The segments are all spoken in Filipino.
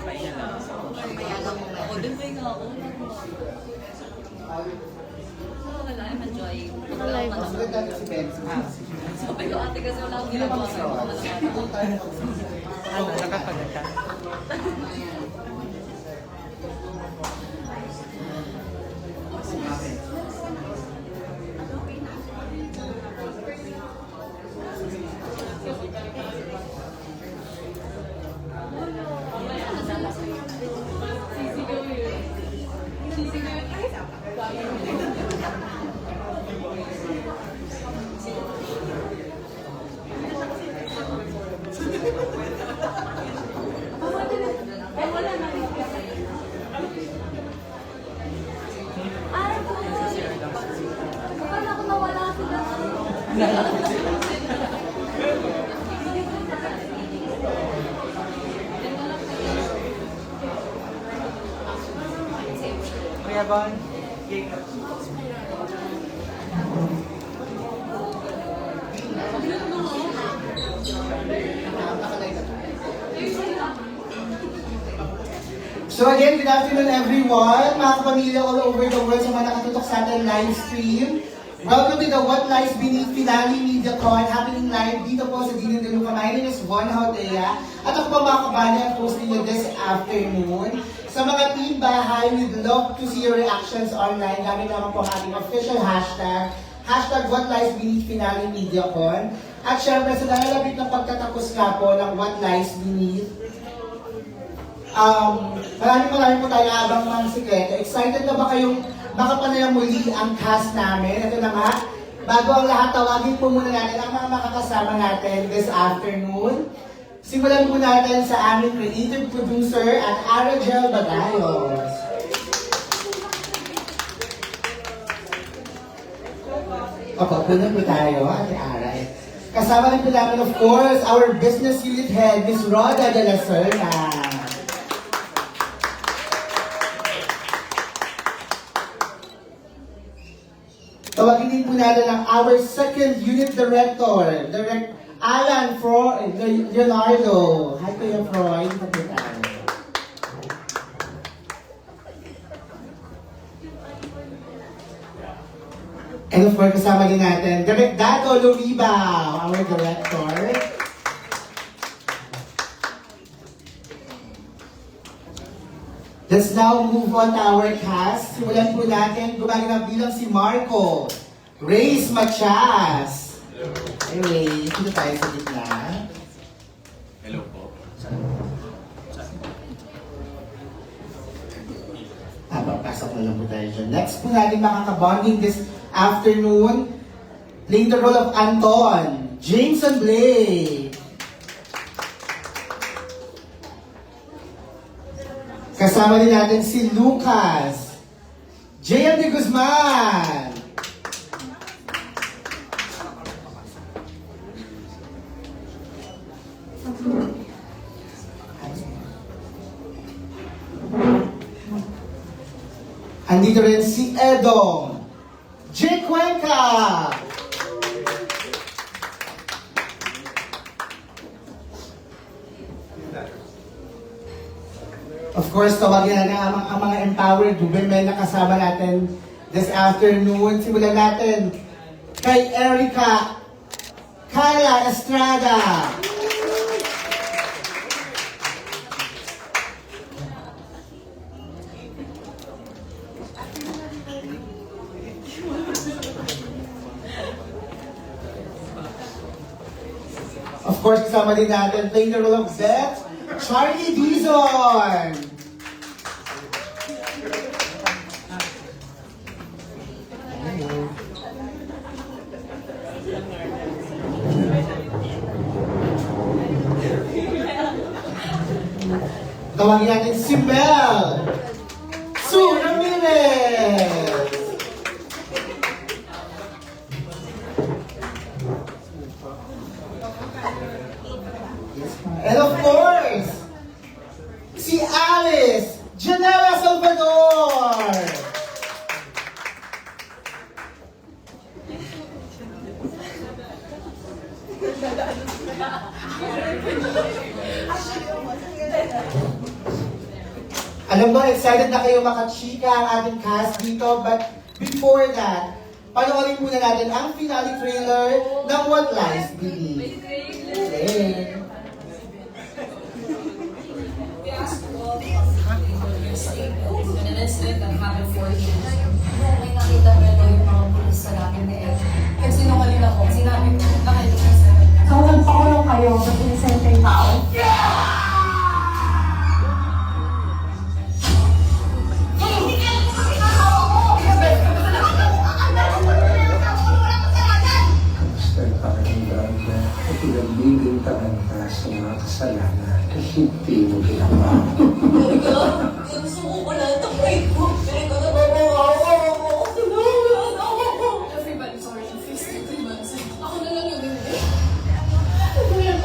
Pahinga lang. Kaya lang mo Ako din ba nga ako? Wala, I'm enjoying. Sulit natin si Ben. Sabi ko ate kasi wala akong ginagawa ngayon. Ano, nakapagod ka? Akala ko nawala sila. Kuya Bon, So again, good afternoon everyone, mga kapamilya all over the world sa mga nakatutok sa ating live stream. Welcome to the What Lies Beneath Finale MediaCon happening live dito po sa Dino de Luca. My name is Juan Hautea at ako po mga kabali ang host niyo this afternoon. Sa mga team bahay, we'd love to see your reactions online gamit naman po ang ating official hashtag, hashtag What Lies Beneath Finale MediaCon. At syempre sa nalalapit ng pagtatapos nga po ng What Lies Beneath, maraming po tayo abang mga sikreto. Excited na ba kayong makapanayang muli ang cast namin? Ito na nga, bago ang lahat, tawagin po muna natin ang mga makakasama natin this afternoon. Simulan po natin sa aming creative producer at Aragel Bagayos. Opo, punan po tayo, Ate Aray. Kasama rin po namin, of course, our business unit head, Ms. Roda de la Serna. Tawagin din po natin ang our second unit director, Alan Leonardo. Hi, Kuya Freud. Kapitán. And of course, kasama din natin, Direk Dato Lumibao, our director. Let's now move on to our cast. Simulan po natin, gumaganap bilang si Marco Reyes Machas. Anyway, dito tayo sa gitna. hello po. Papasok na lang po tayo dyan. Next po natin makakabonding this afternoon, playing the role of Anton, Jameson Blake. Kasama din natin si Lucas, J.M. de Guzman. Andito rin si Edong, J. Cuenca. Of course, tawagin natin ang mga empowered women na kasama natin this afternoon. Simulan natin kay Erica Carla Estrada. Of course, kasama din natin playing the role of Beth, Charlie Dizon. Tawagin natin si Mel Sue Ramirez. And of course, si Alice Janela Salvador. Alam mo, excited na kayo makachika ang ating cast dito. But before that, panoorin muna natin ang finale trailer ng What Lies Beneath. Okay. May nakita mo ito yung mga pulis sa namin ni Ed. Kasi sinungaling ako, sinabi ko, nakalimutan sa akin. Kawalang kayo, ba't inisente yung tao? Basta pakiramdam na pinagbibintangan ka sa mga kasalanan na hindi mo ginawa. Gusto ko pala ito kay ko. Pero ko nababawa ako. Everybody, sorry. Fix it. Ako na lang yung hindi. Kuya,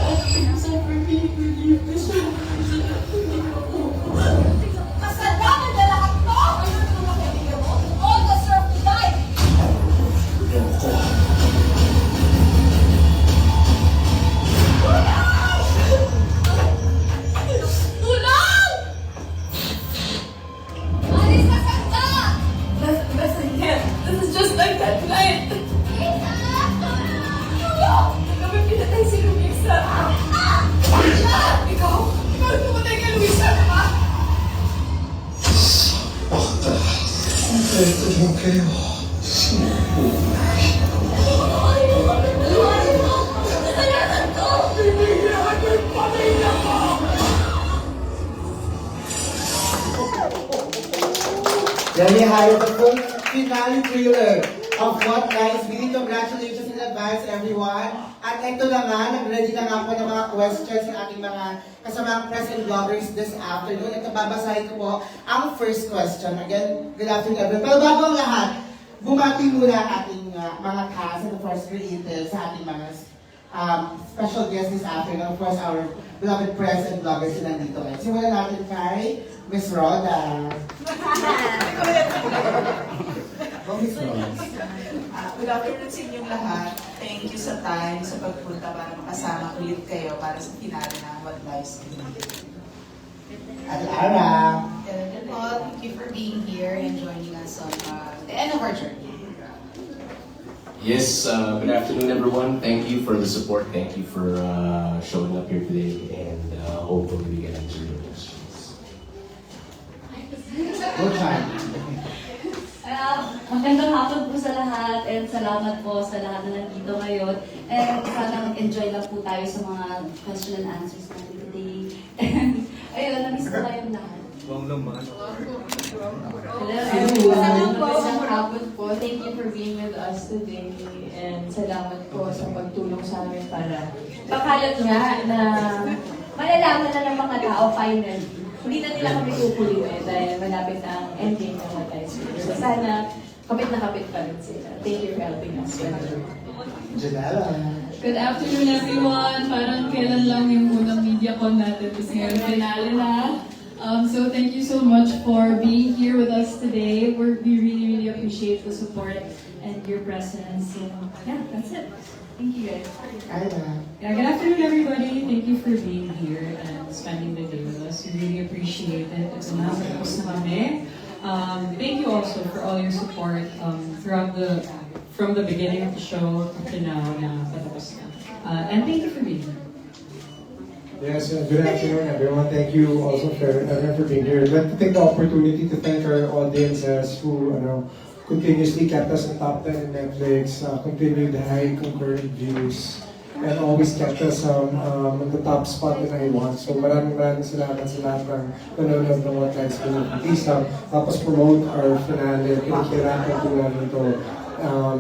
so forgive me. Kasalanan na lahat to! Ayun yung mga kaibigan mo. All deserve to die! Tulong! Alis na kanta! Listen, Ken. This is just like that night. Tulong! Kami pinatay si Luisa. Ikaw? Ikaw ang pumatay kay Luisa, di ba? Ito mo kayo. There you have it, the full finale trailer of What Lies Beneath. Congratulations in advance, everyone. At ito na nga, nag-ready na nga po ng mga questions ng ating mga kasamang press and bloggers this afternoon. Ito, babasahin ko po ang first question. Again, good afternoon, everyone. Pero bago ang lahat, bumati muna ang ating mga cast and of course creatives sa ating mga special guests this afternoon. Of course, our beloved press and bloggers na nandito. Simulan natin kay Miss Roda. Miss Roda. Good afternoon sa inyong lahat. Thank you sa time, sa pagpunta para makasama ulit kayo para sa finale ng What Lies Beneath. At Ara. Thank you for being here and joining us on the end of our journey. Yes, good afternoon everyone. Thank you for the support. Thank you for showing up here today and hopefully we can answer your questions. Good time. Magandang hapon po sa lahat and salamat po sa lahat na nandito ngayon. And sana mag-enjoy lang po tayo sa mga question and answers natin today. And ayun, namiss ko kayong lahat. Hello everyone. Magandang hapon po. Thank you for being with us today. And salamat po sa pagtulong sa amin para pakalat nga na malalaman na ng mga tao finally. Hindi na nila kami kukulitin dahil malapit na ang ending ng What Lies Beneath. So sana kapit na kapit pa rin sila. Thank you for helping us. Janela. Good afternoon everyone! Parang kailan lang yung unang media con natin, tapos ngayon finale na. So thank you so much for being here with us today. We really appreciate the support and your presence. So yeah, that's it. Thank you guys. Ayla. Yeah, good afternoon everybody. Thank you for being here and spending the day with us. We really appreciate it. Ito na, tapos na kami. Thank you also for all your support throughout from the beginning of the show up to now na patapos na. And thank you for being here. Yes, good afternoon everyone. Thank you also for everyone for being here. I'd like to take the opportunity to thank our audiences who continuously kept us in top 10 in Netflix, continued high concurrent views, and always kept us on the top spot in I1. So maraming salamat sa lahat ng nanonood ng What Lies Beneath. Please help us promote our finale. Pinakirapan po namin ito.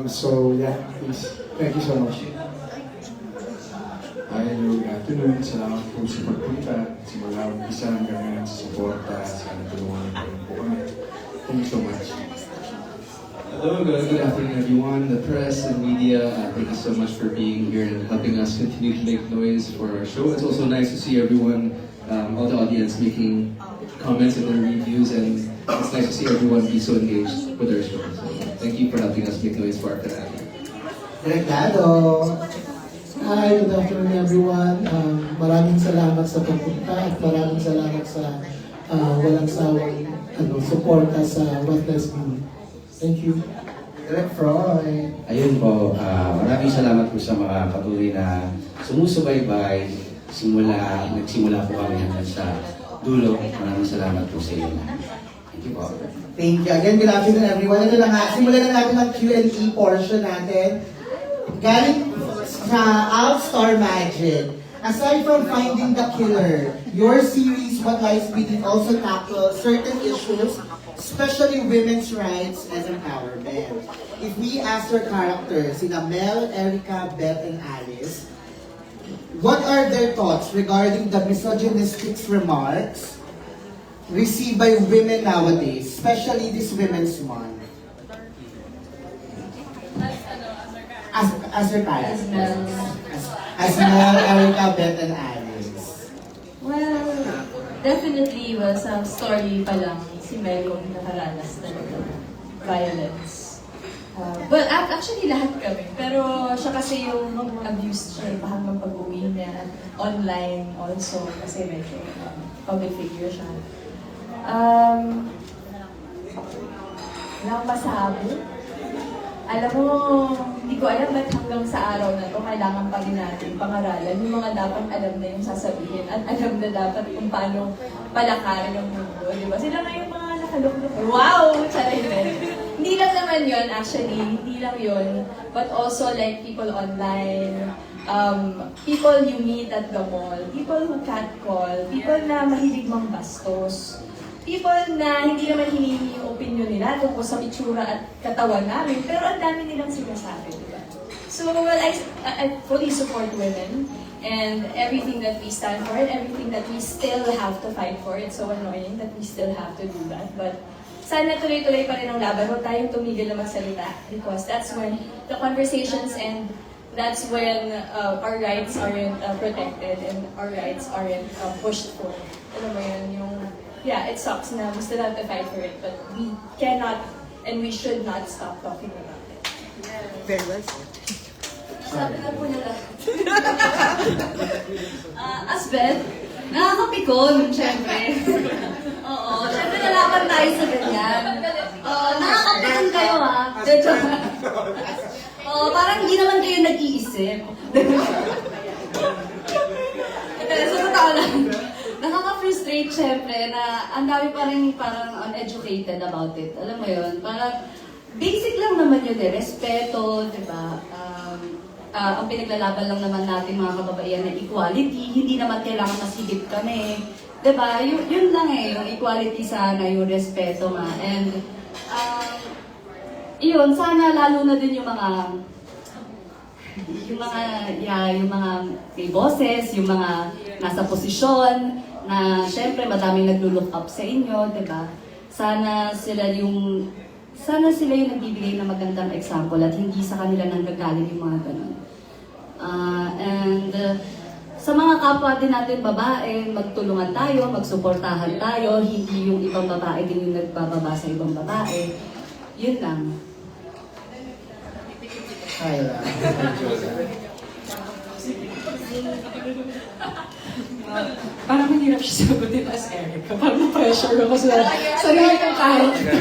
So yeah, please. Thank you so much. Hi, hello, good afternoon. Salamat po sa pagpunta. Simula umpisa hanggang ngayon sa suporta. Sana tulungan niyo po kami. Thank you so much. Hello, good afternoon everyone, the press and media. Thank you so much for being here and helping us continue to make noise for our show. It's also nice to see everyone, all the audience making comments in their reviews, and it's nice to see everyone be so engaged with our show. So thank you for helping us make noise for our finale. Recado. Hi, good afternoon everyone. Maraming salamat sa pagpunta at maraming salamat sa walang sawang suporta sa What Lies Beneath. Thank you. Direct Froy. Ayun po, maraming salamat po sa mga patuloy na sumusubaybay. Nagsimula po kami hanggang sa dulo. Maraming salamat po sa inyo. Thank you po. Thank you. Again, good afternoon everyone. Ito na nga, simulan na natin ang Q&A portion natin. Galing sa All-Star Magic. Aside from finding the killer, your series What Lies Beneath also tackles certain issues, especially women's rights as empowerment. If we ask your characters, sina Mel, Erica, Beth, and Alice, what are their thoughts regarding the misogynistic remarks received by women nowadays, especially this Women's Month? As your parents. As Mel, Erica, Beth, and Alice. Well, definitely, sa story pa lang, si Mel kung nakaranas talaga violence. Well, actually lahat kami. Pero siya kasi yung abused siya hanggang pag-uwi niya. Online also, kasi medyo public figure siya. Wala akong masabi. Alam mo, hindi ko alam ba't hanggang sa araw na to kailangan pa rin natin pangaralan yung mga dapat alam na yung sasabihin at alam na dapat kung paano palakarin ang mundo, di ba? Sila nga yung mga nakalukok. Wow! Charay! Hindi lang naman yun, actually. Hindi lang yun. But also like people online, people you meet at the mall, people who catcall, people na mahilig mang bastos, people na hindi naman hinihingi yung opinion nila tungkol sa itsura at katawan namin, pero ang dami nilang sinasabi, di ba? So, well, I fully support women and everything that we stand for and everything that we still have to fight for. It's so annoying that we still have to do that, but sana tuloy-tuloy pa rin ang laban. Huwag tayong tumigil na magsalita because that's when the conversations and that's when our rights aren't protected and our rights aren't pushed for. Alam mo yun, yung yeah, it sucks na we still have to fight for it, but we cannot and we should not stop talking about it. Very well said. Sabi na po nila. As Beth, nakakapikon, syempre. Oo, syempre nalaman tayo sa ganyan. Nakakapikon kayo ha. Parang hindi naman kayo nag-iisip. Sa totoo lang. Nakaka-frustrate syempre na ang dami pa rin parang uneducated about it. Alam mo yun? Parang basic lang naman yun eh. Respeto, di ba? Ang pinaglalaban lang naman natin mga kababaihan na equality. Hindi naman kailangan masigip kami. Di ba? Yun lang eh. Yung equality sana, yung respeto nga. And yun, sana lalo na din yung mga may boses, yung mga nasa posisyon, na syempre madaming naglo-look up sa inyo, di ba? Sana sila yung nagbibigay ng magandang example at hindi sa kanila nanggagaling yung mga ganun. Sa mga kapwa din natin babae, magtulungan tayo, magsuportahan tayo, hindi yung ibang babae din yung nagbababa sa ibang babae. Yun lang. Kyla. Parang mahirap siya sagutin as Erica. Parang na-pressure ako sa sarili kong character.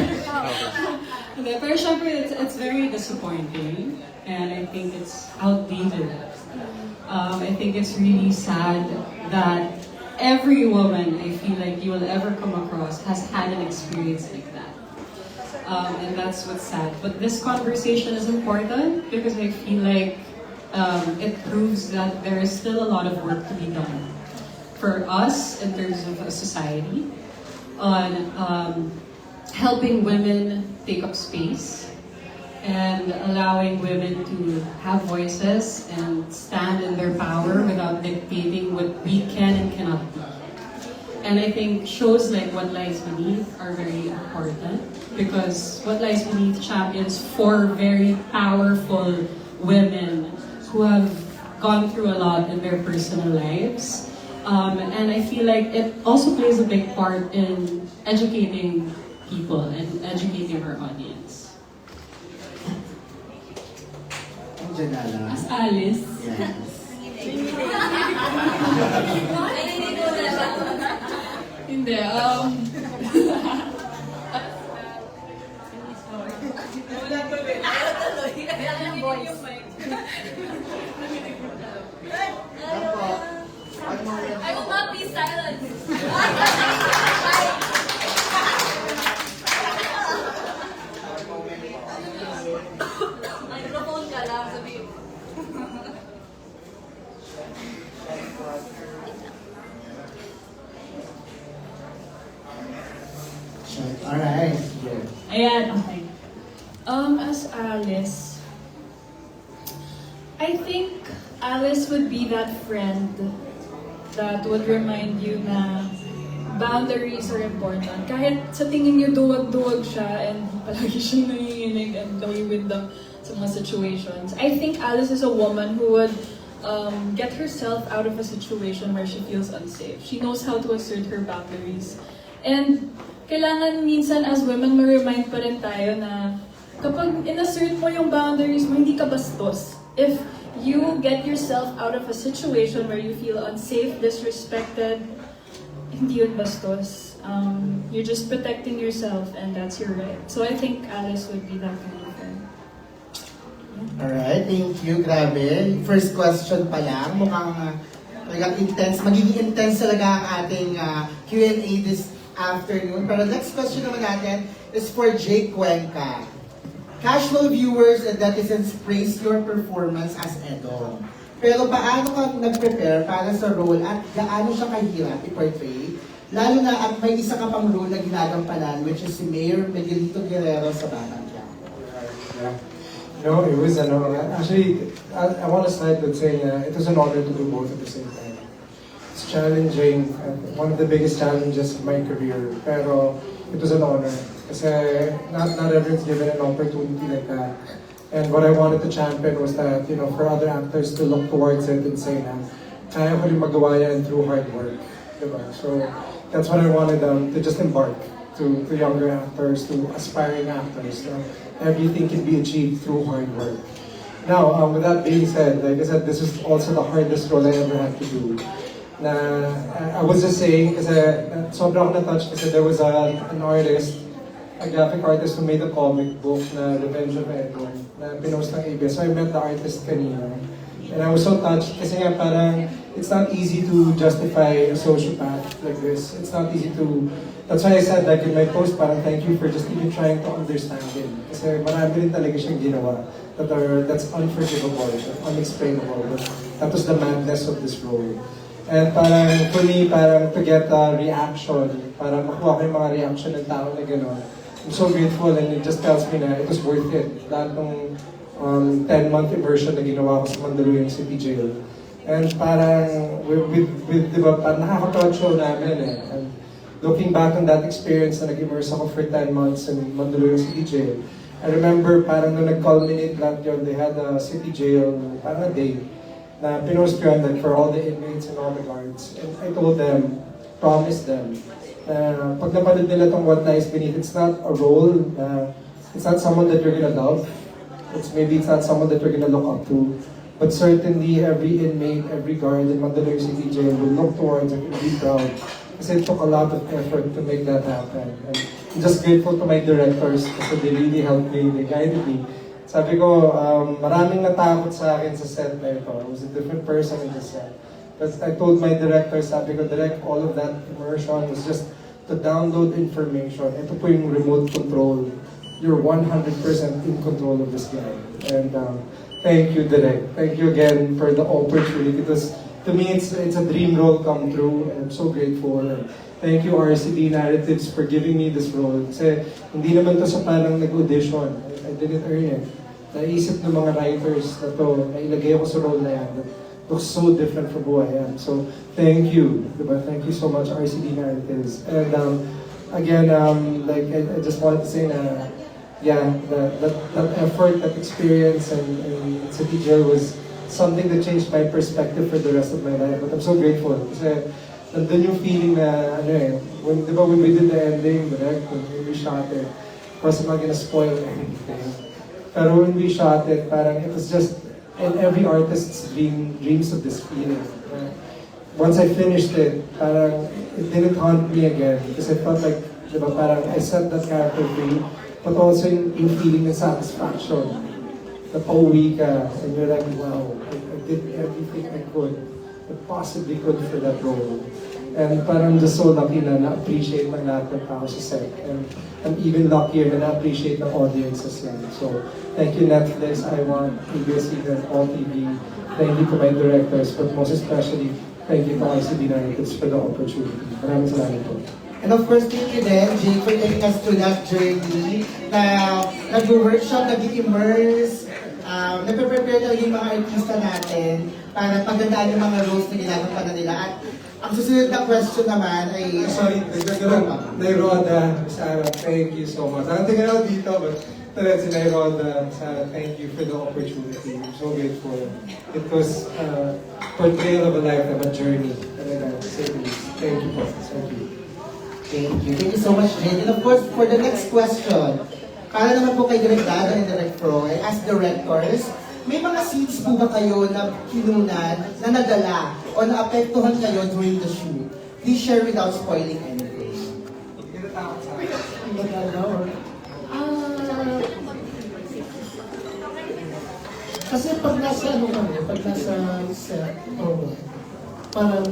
Pero syempre, it's very disappointing. And I think it's outdated. I think it's really sad that every woman I feel like you will ever come across has had an experience like that. And that's what's sad. But this conversation is important because I feel like it proves that there is still a lot of work to be done for us in terms of a society on helping women take up space and allowing women to have voices and stand in their power without dictating what we can and cannot do. And I think shows like What Lies Beneath are very important because What Lies Beneath champions 4 very powerful women who have gone through a lot in their personal lives. And I feel like it also plays a big part in educating people and educating our audience. Janala. As Alice. Yes. Hindi, I will not be silent. Microphone ka lang, sabihin. Alright. Ayan, okay. As Alice, I think Alice would be that friend that would remind you na boundaries are important. Kahit sa tingin niyo duwag-duwag siya and palagi siyang nanginginig and away with them sa mga situations. I think Alice is a woman who would get herself out of a situation where she feels unsafe. She knows how to assert her boundaries. And kailangan minsan as women ma-remind pa rin tayo na kapag in-assert mo yung boundaries mo, hindi ka bastos. If you get yourself out of a situation where you feel unsafe, disrespected, hindi yun bastos. You're just protecting yourself and that's your right. So I think Alice would be that kind of friend. Alright, thank you. Grabe. First question pa lang. Mukhang talagang intense. Magiging intense talaga ang ating Q&A this afternoon. Pero next question naman natin is for Jake Cuenca. Casual viewers and netizens praise your performance as Edo. Pero paano ka nag-prepare para sa role at gaano siya kahirap i-portray? Lalo na at may isa ka pang role na ginagampanan, which is si Mayor Miguelito Guerrero sa Batang Yeah. No, it was actually, I want to start with saying it was an honor to do both at the same time. It's challenging, one of the biggest challenges of my career, pero it was an honor. Kasi not everyone's given an opportunity like that. And what I wanted to champion was that, for other actors to look towards it and say na, kaya ko rin magawa yan through hard work. Diba? So that's what I wanted to just embark to younger actors, to aspiring actors. Everything can be achieved through hard work. Now, with that being said, like I said, this is also the hardest role I ever had to do. Na, I was just saying, kasi sobrang ako na-touch kasi there was an artist, a graphic artist who made a comic book na Revenge of Edward na pinost ng ABS. So I met the artist kanina. And I was so touched kasi nga parang it's not easy to justify a sociopath like this. It's not easy to... That's why I said like in my post, parang thank you for just even trying to understand him. Kasi marami rin talaga siyang ginawa that's unforgivable, unexplainable. But that was the madness of this role. And parang for me, parang to get a reaction, parang makuha ko yung mga reaction ng tao na gano'n. I'm so grateful and it just tells me na it was worth it. Lahat ng 10-month immersion na ginawa ko sa Mandaluyong City Jail. And parang, diba, parang nakaka-proud show namin eh. And looking back on that experience na nag-immerse ako for 10 months in Mandaluyong City Jail, I remember parang nung nag-culminate lahat yun, they had a city jail, parang a day, na pinost yun like, for all the inmates and all the guards. And I told them, promised them, pag napanood nila tong What Lies Beneath, it's not a role, it's not someone that you're gonna love, maybe it's not someone that you're gonna look up to, but certainly every inmate, every guard in Mandaluyong City Jail will look towards and be proud. Kasi it took a lot of effort to make that happen. And I'm just grateful to my directors kasi they really helped me, they guided me. Sabi ko, maraming natakot sa akin sa set na ito. I was a different person in the set. But I told my director, sabi ko, direct, all of that immersion was just to download information. Ito po yung remote control. You're 100% in control of this guy. And thank you, Direk. Thank you again for the opportunity. Because to me, it's a dream role come true. And I'm so grateful. And thank you, RCD Narratives, for giving me this role. Kasi hindi naman to sa parang nag-audition. I didn't earn it. Naisip ng mga writers na to, na ilagay ako sa role na yan. Looks so different from who I am. So, thank you. Diba? Thank you so much, RCD Narratives. And again, like I just wanted to say na, yeah, that effort, that experience in City Jail was something that changed my perspective for the rest of my life. But I'm so grateful. Kasi nandun yung feeling na, when we did the ending, when we shot it, of course, I'm not gonna spoil anything. Pero when we shot it, parang it was just, and every artist's dreams of this feeling. once I finished it, parang it didn't haunt me again because I felt like, diba, parang I set that character free, but also yung feeling ng satisfaction. Na pauwi ka, and you're like, wow, I did everything I could, I possibly could for that role. And parang just so lucky na na-appreciate ng lahat ng tao sa set. And I'm even luckier na na-appreciate ng audience as well. So, thank you Netflix, I1, ABS-CBN, All TV. Thank you to my directors, but most especially, thank you to ICB Narratives for the opportunity. Maraming salamat po. And of course, thank you din, Jake, for taking us through that journey na nag-workshop, nag-immerse, nagpe-prepare talaga yung mga artista natin para pagandaan yung mga roles na ginagawa nila. At ang susunod na question naman ay... Sorry, Nairoda, Sarah, thank you so much. I'm thinking out dito, but talaga si Nairoda, Sarah, thank you for the opportunity. I'm so grateful. It was a portrayal of a lifetime, a journey. Talaga, to say the least. Thank you po. Thank you. Thank you. Thank you so much, Jane. And of course, for the next question, para naman po kay Direk Dado and Direk Froy, as directors, may mga scenes po ba kayo na kinunan, na nadala, o naapektuhan kayo during the shoot? Please share without spoiling anything. Kasi pag nasa ano kami, pag nasa set, parang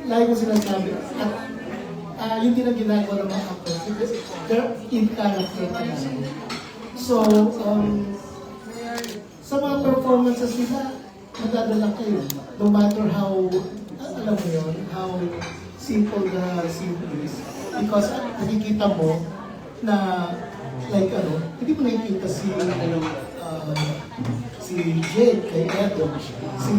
lagi ko sinasabi, at yung din ang ginagawa ng mga actors, because they're in character ka namin. So, sa mga performances nila, madadala kayo. No matter how, alam mo yun, how simple the scene is. Because nakikita mo na, like hindi mo nakikita si Jake, kay Edo, si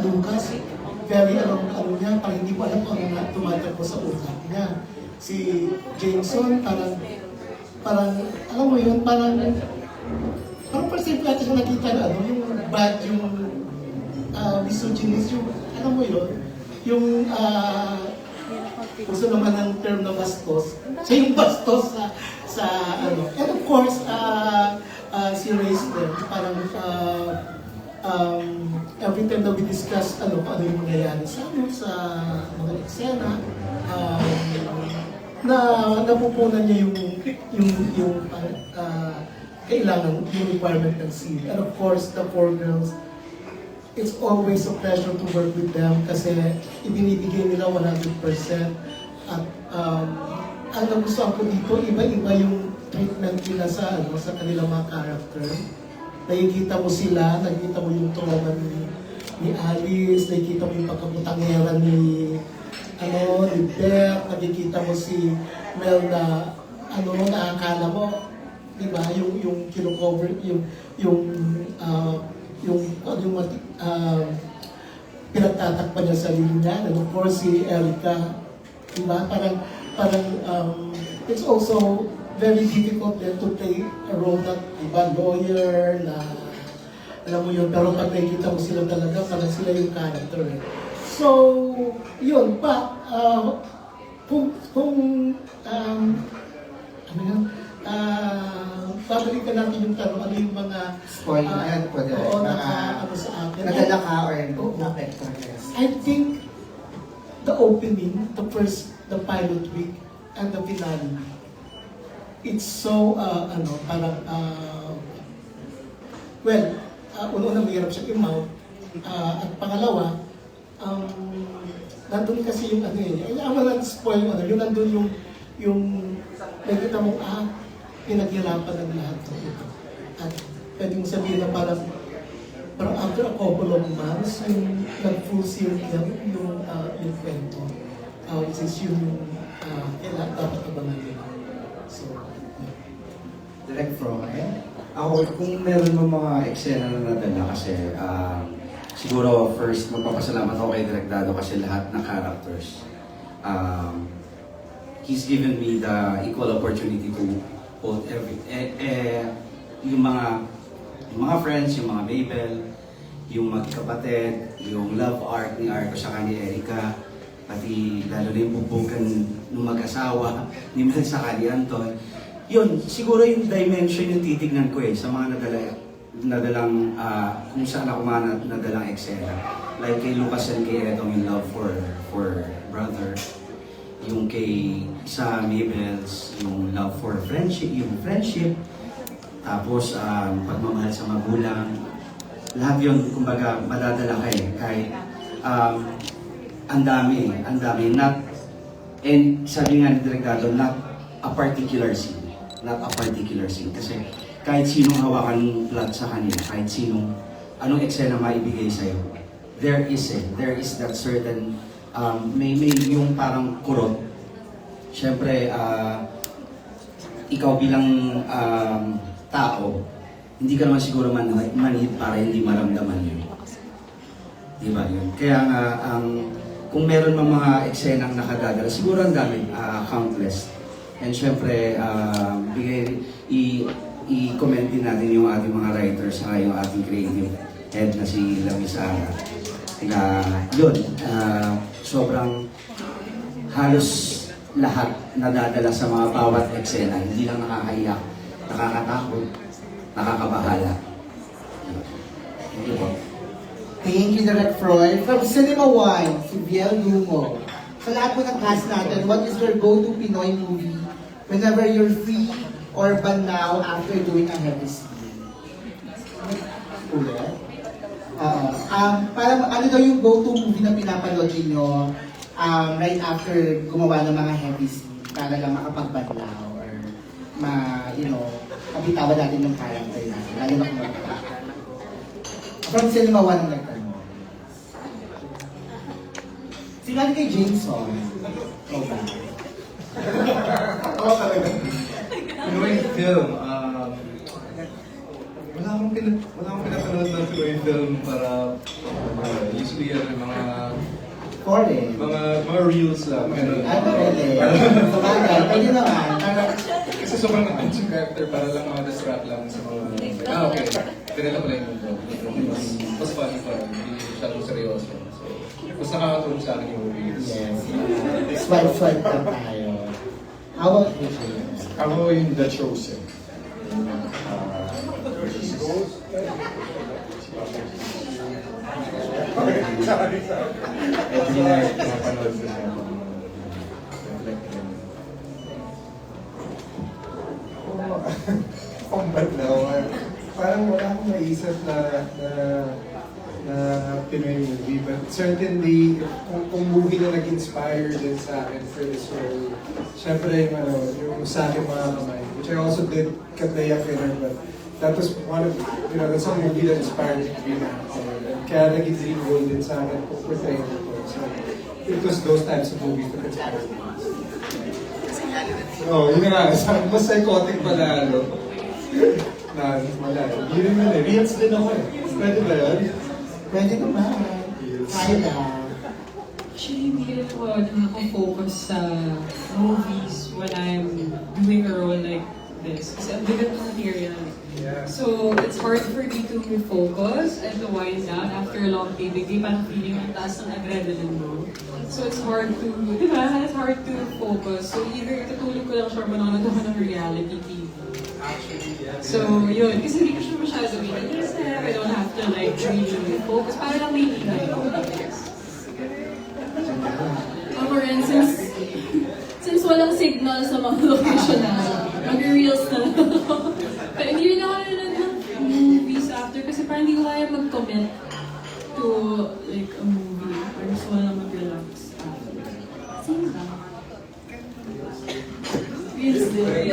Lucas, very niya, parang hindi ko alam kung ano na tumatakbo sa utak niya. Si Jameson, parang, alam mo yun, parang per simple natin siya nakita na yung bad, yung misogynist, yung, alam mo yun, yung, gusto naman ng term na bastos, siya yung bastos sa and of course, si Reyes din, parang, every time that we discuss ano yung mangyayari sa mga eksena, na napupunan niya yung kailangan, yung requirement ng scene. And of course, the 4 girls, it's always a pleasure to work with them kasi ibinibigay nila 100%. At ang nagustuhan ko dito, iba-iba yung treatment nila sa kanilang mga character. Nakikita mo sila, nakikita mo yung trauma ni Alice, nakikita mo yung pagkabutangera ni Beth, nakikita mo si Mel na nakakala mo, di ba, yung kino-cover, pinagtatakpan niya sa sarili niya, and of course si Erica, di ba, parang it's also very difficult then to play a role that iba lawyer na alam mo yun, pero pag nakikita mo sila talaga parang sila yung character so yun pa kung babalikan natin yung tanong ano yung mga spoil na yan po din sa akin nadala ka or na-apekto. I think the opening, the pilot week and the finale, it's so, parang, una-una mahirap siya i-mount. At pangalawa, nandun kasi yung ayaw mo lang spoil yung nandun yung nakita mo, pinaghirapan ng lahat ng ito. At pwede mong sabihin na parang after a couple of months, yung nag-full circle yung kwento. Which is yung kailangan dapat abangan nila. So, Direk Froy, ako kung meron mo mga eksena na nadala kasi siguro first magpapasalamat ako kay Direk Dado kasi lahat ng characters he's given me the equal opportunity to hold yung mga friends, yung mga Mabel, yung magkapatid, yung love arc ni Arco sa ni Erica, pati lalo na yung bubugan ng mag-asawa ni Mel sa ni Anton. Yun, siguro yung dimension yung titignan ko sa mga nadala nadalang, kung saan ako man nadalang eksena. Like kay Lucas and kay Edong, yung love for brother. Yung kay sa Mabels, yung love for friendship, Tapos, pagmamahal sa magulang. Lahat yun, kumbaga, madadala ka eh. Kahit, ang dami. And sabi nga ni Directado, not a particular scene. Kasi kahit sinong hawakan ng plot sa kanila, kahit anong eksena maibigay sa'yo, there is that certain, may yung parang kurot. Siyempre, ikaw bilang tao, hindi ka naman siguro manhid para hindi maramdaman yun. Diba yun? Kaya nga, kung meron mga eksenang nakadadala, siguro ang dami, countless. And syempre, i-comment din natin yung ating mga writers sa yung ating creative head na si Lamisara. Kaya yun, sobrang halos lahat nadadala sa mga bawat eksena. Hindi lang nakakaiyak, nakakatakot, nakakabahala. Thank you po. Thank you, Direct Froy. From Cinema One, si Viel Dumo. Sa lahat po ng cast natin, what is your go-to Pinoy movie whenever you're free or banlaw after doing a heavy scene? Ulit? Parang ano daw yung go-to movie na pinapanood niyo right after gumawa ng mga heavy scene para lang makapagbanlaw or kapitawan natin yung character natin, lalo na kung magkakita. From Cinema One ang nagtanong. Sinabi kay Jameson. ba? Oo talaga. Pinoy film, wala akong pinapanood ng Pinoy film para usually yung mga reels lang. Pwede naman. Kasi sobrang nag-bench yung character para lang distract lang sa mga... okay. Ganila pala yung mundo. Mas funny pa rin. Hindi masyadong seryoso. So, mas nakakatulong sa akin yung reels. Yes. Swipe lang tayo. How about you, James? Ako yung The Chosen. Sorry. Hindi na pinapanood ko siya. Parang wala akong naisip na Pinoy movie, but certainly kung movie na nag-inspire din sa akin for this role, syempre yung sa akin mga kamay, which I also did Katleya Pinner, but that was one of, that's a movie that inspired me to be an actor. And kaya naging dream role din sa akin kung portray ko. So it was those types of movies that inspired me. Yun nga, mas psychotic pa lalo. Wala. Yun yun eh. Reels din ako eh. Pwede ba yun? Pwede naman. Kaya. Actually, hindi ako nakafocus sa movies when I'm doing a role like this. Kasi ang bigat ng material. Yeah. So, it's hard for me to focus and to wind down after a long day. Bigay parang feeling ang taas ng adrenaline mo. So, it's hard to, it's hard to focus. So, either tutulog ko lang siya manonood ako ng reality TV. So, yun. Kasi hindi ko siya masyado iniisip. I don't have to really focus. Para lang may hinay. Ako rin, since walang signal sa mga location na, mag-reels na lang ako. Pero hindi rin ako nanonood ng movies after kasi parang hindi ko kaya mag-commit to a movie. Parang gusto ko lang mag-relax after. Same lang. Reels din.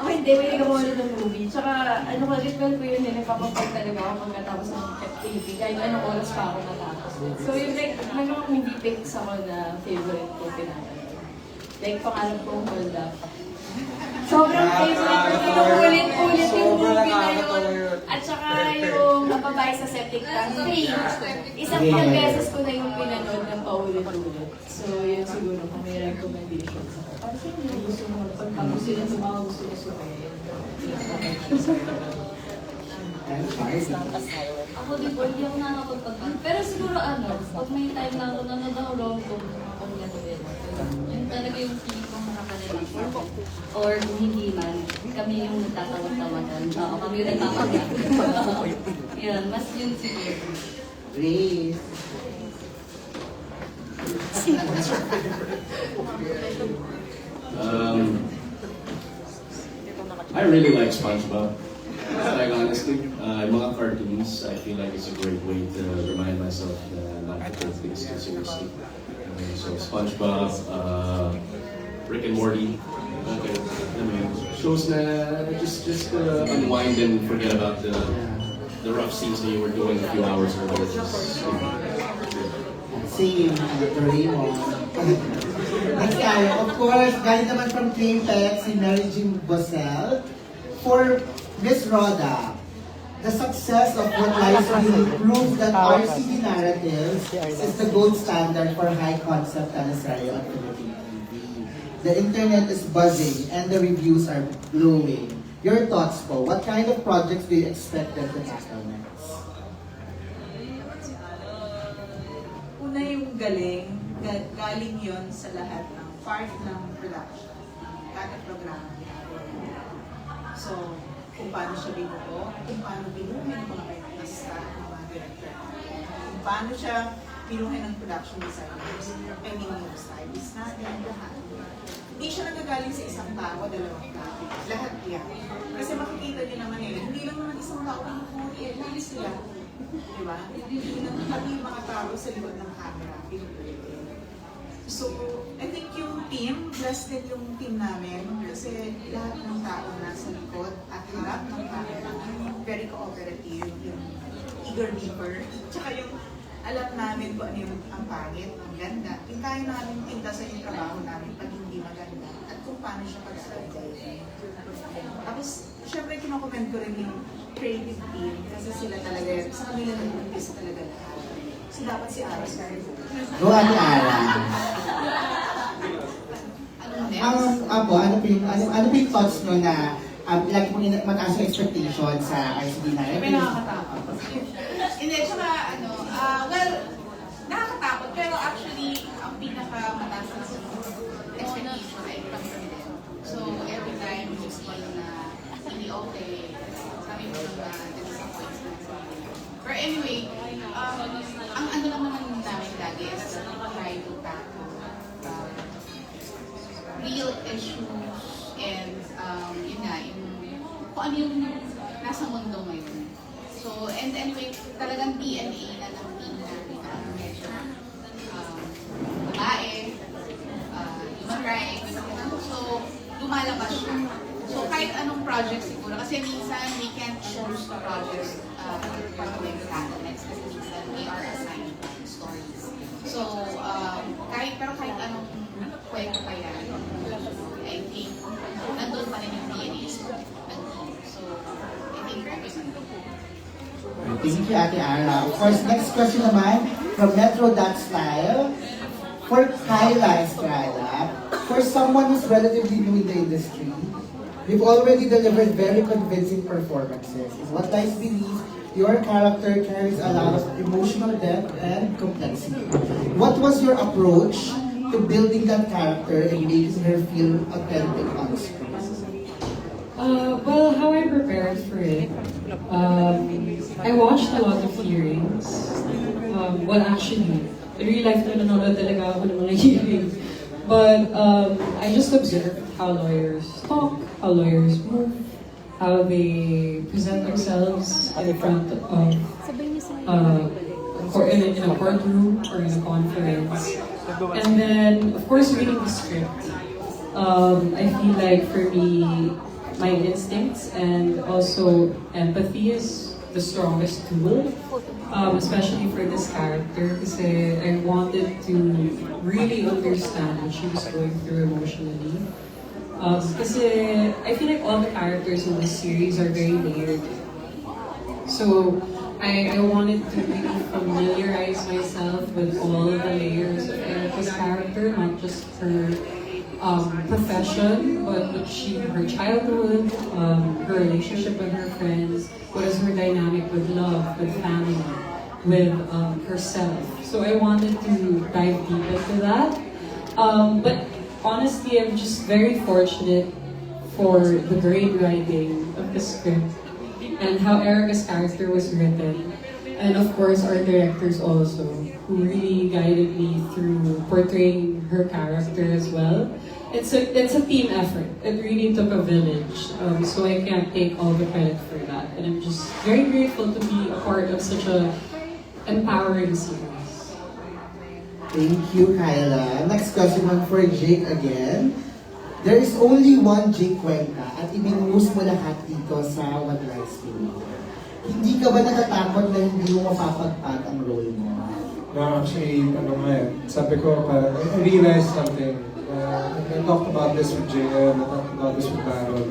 Okay, hindi. May nagawa ng movie. Tsaka, ritual ko yun, napapapag talaga ako pagkatapos ng TV. Kahit anong oras pa ako matapos. So, yung may mga movie picks ako na favorite ko pinapanood. Like, pangalan kong Hold Up. Sobrang favorite ko. Ulit-ulit yung movie na yun. At saka yung Babae sa Septic Tank 3. Isang beses ko na yung pinanood ng paulit-ulit. So, yun siguro kung may recommendations ako. Kasi yung gusto mo, pag gusto nyo sa mga gusto nyo sumayin. Ako din po, hindi ako nakakapagpagpag. Pero siguro pag may time na ako, nanonood ako rom-com kung gano'n din. Yun talaga yung feeling kong nakakalimutan. Or kung hindi man, kami yung nagtatawag-tawagan. Oo, kami yung nagpapagyan. Yun, mas yun siguro. Grace. I really like SpongeBob. Like honestly, mga cartoons, I feel like it's a great way to remind myself not to take things too seriously. So SpongeBob, Rick and Morty, okay, shows na just unwind and forget about the rough scenes that you were doing a few hours earlier. Same, Doraemon. Next tayo, of course, galing naman from K-Tech, si Mary Jean Bosel. For Miss Rhoda, the success of What Lies Beneath proves that RCD Narratives is the gold standard for high-concept teleserye on Philippine TV. The internet is buzzing and the reviews are glowing. Your thoughts po, what kind of projects do you expect them to tackle next? Una yung galing yon sa lahat ng part ng production, kada programa. So, kung paano siya binuo, kung paano binuhin ng mga artista, ng mga director, kung paano siya binuhin ng production designers, yung stylist natin, lahat. Hindi siya nagagaling sa isang tao, dalawang tao. Lahat yan. Kasi makikita niyo naman hindi lang naman isang tao ang pinupuri, lahat sila. Diba? Hindi lang kami mga tao sa likod ng camera, pinupuri. So, I think yung team, blessed din yung team namin kasi lahat ng tao nasa likod at harap ng camera, very cooperative, yung eager beaver, tsaka yung alam namin kung ano yung ang pangit, ang ganda. Yung kaya namin pintasan yung trabaho namin pag hindi maganda at kung paano siya pag-aagay. Tapos, syempre kinokomment ko rin yung creative team kasi sila talaga, sa kanila nag-umpisa talaga lahat. So, dapat si Aras kaya po. Go, Ate Ara. Ano po yung thoughts nyo na like kung mataas yung expectation sa RCD na May nakakatakot. Hindi, tsaka well, nakakatakot pero actually, ang pinakamataas na expectation ay confident. So, every time gusto ko na hindi okay, sabi mo na disappoint na. But anyway, ang ano lang naman namin lagi is try to tackle real issues and yun nga, yung kung ano yung nasa mundo ngayon. So, and anyway, talagang DNA na ng team namin na medyo babae, human rights, so lumalabas siya. So, kahit anong project siguro, kasi minsan we can't choose the projects para may tackle next kasi minsan we are assigned stories. So, kahit anong kwento pa yan, I think, nandun pa rin yung DNA ng team. So, I think focus on it. Thank you, Ate Ara. Of course, next question naman from Metro.Style. For Kyla Estrada, for someone who's relatively new in the industry, you've already delivered very convincing performances. Is What Lies Beneath, your character carries a lot of emotional depth and complexity. What was your approach to building that character and making her feel authentic on screen? Well, how I prepared for it, I watched a lot of hearings. Well, actually, in real life na nanonood talaga ako ng mga hearings. But I just observed how lawyers talk, how lawyers move, how they present themselves in front of in a courtroom or in a conference. And then, of course, reading the script. I feel like for me, my instincts and also empathy is the strongest tool, especially for this character, because I wanted to really understand what she was going through emotionally. Because I feel like all the characters in this series are very layered. So I wanted to really familiarize myself with all the layers of Erica's character, not just her profession, but her childhood, her relationship with her friends, what is her dynamic with love, with family, with herself. So I wanted to dive deep into that. But honestly, I'm just very fortunate for the great writing of the script and how Erica's character was written. And of course, our directors also, who really guided me through portraying her character as well. It's a team effort. It really took a village, so I can't take all the credit for that. And I'm just very grateful to be a part of such a empowering series. Thank you, Kyla. Next question naman for Jake again. There is only one Jake Cuenca at ibinuhos mo lahat dito sa What Lies Beneath. Hindi ka ba natatakot na hindi mo mapapagpag ang role mo? No, actually, sabi ko, parang, I realized something. I talked about this with Jaya, I talked about this with Baron.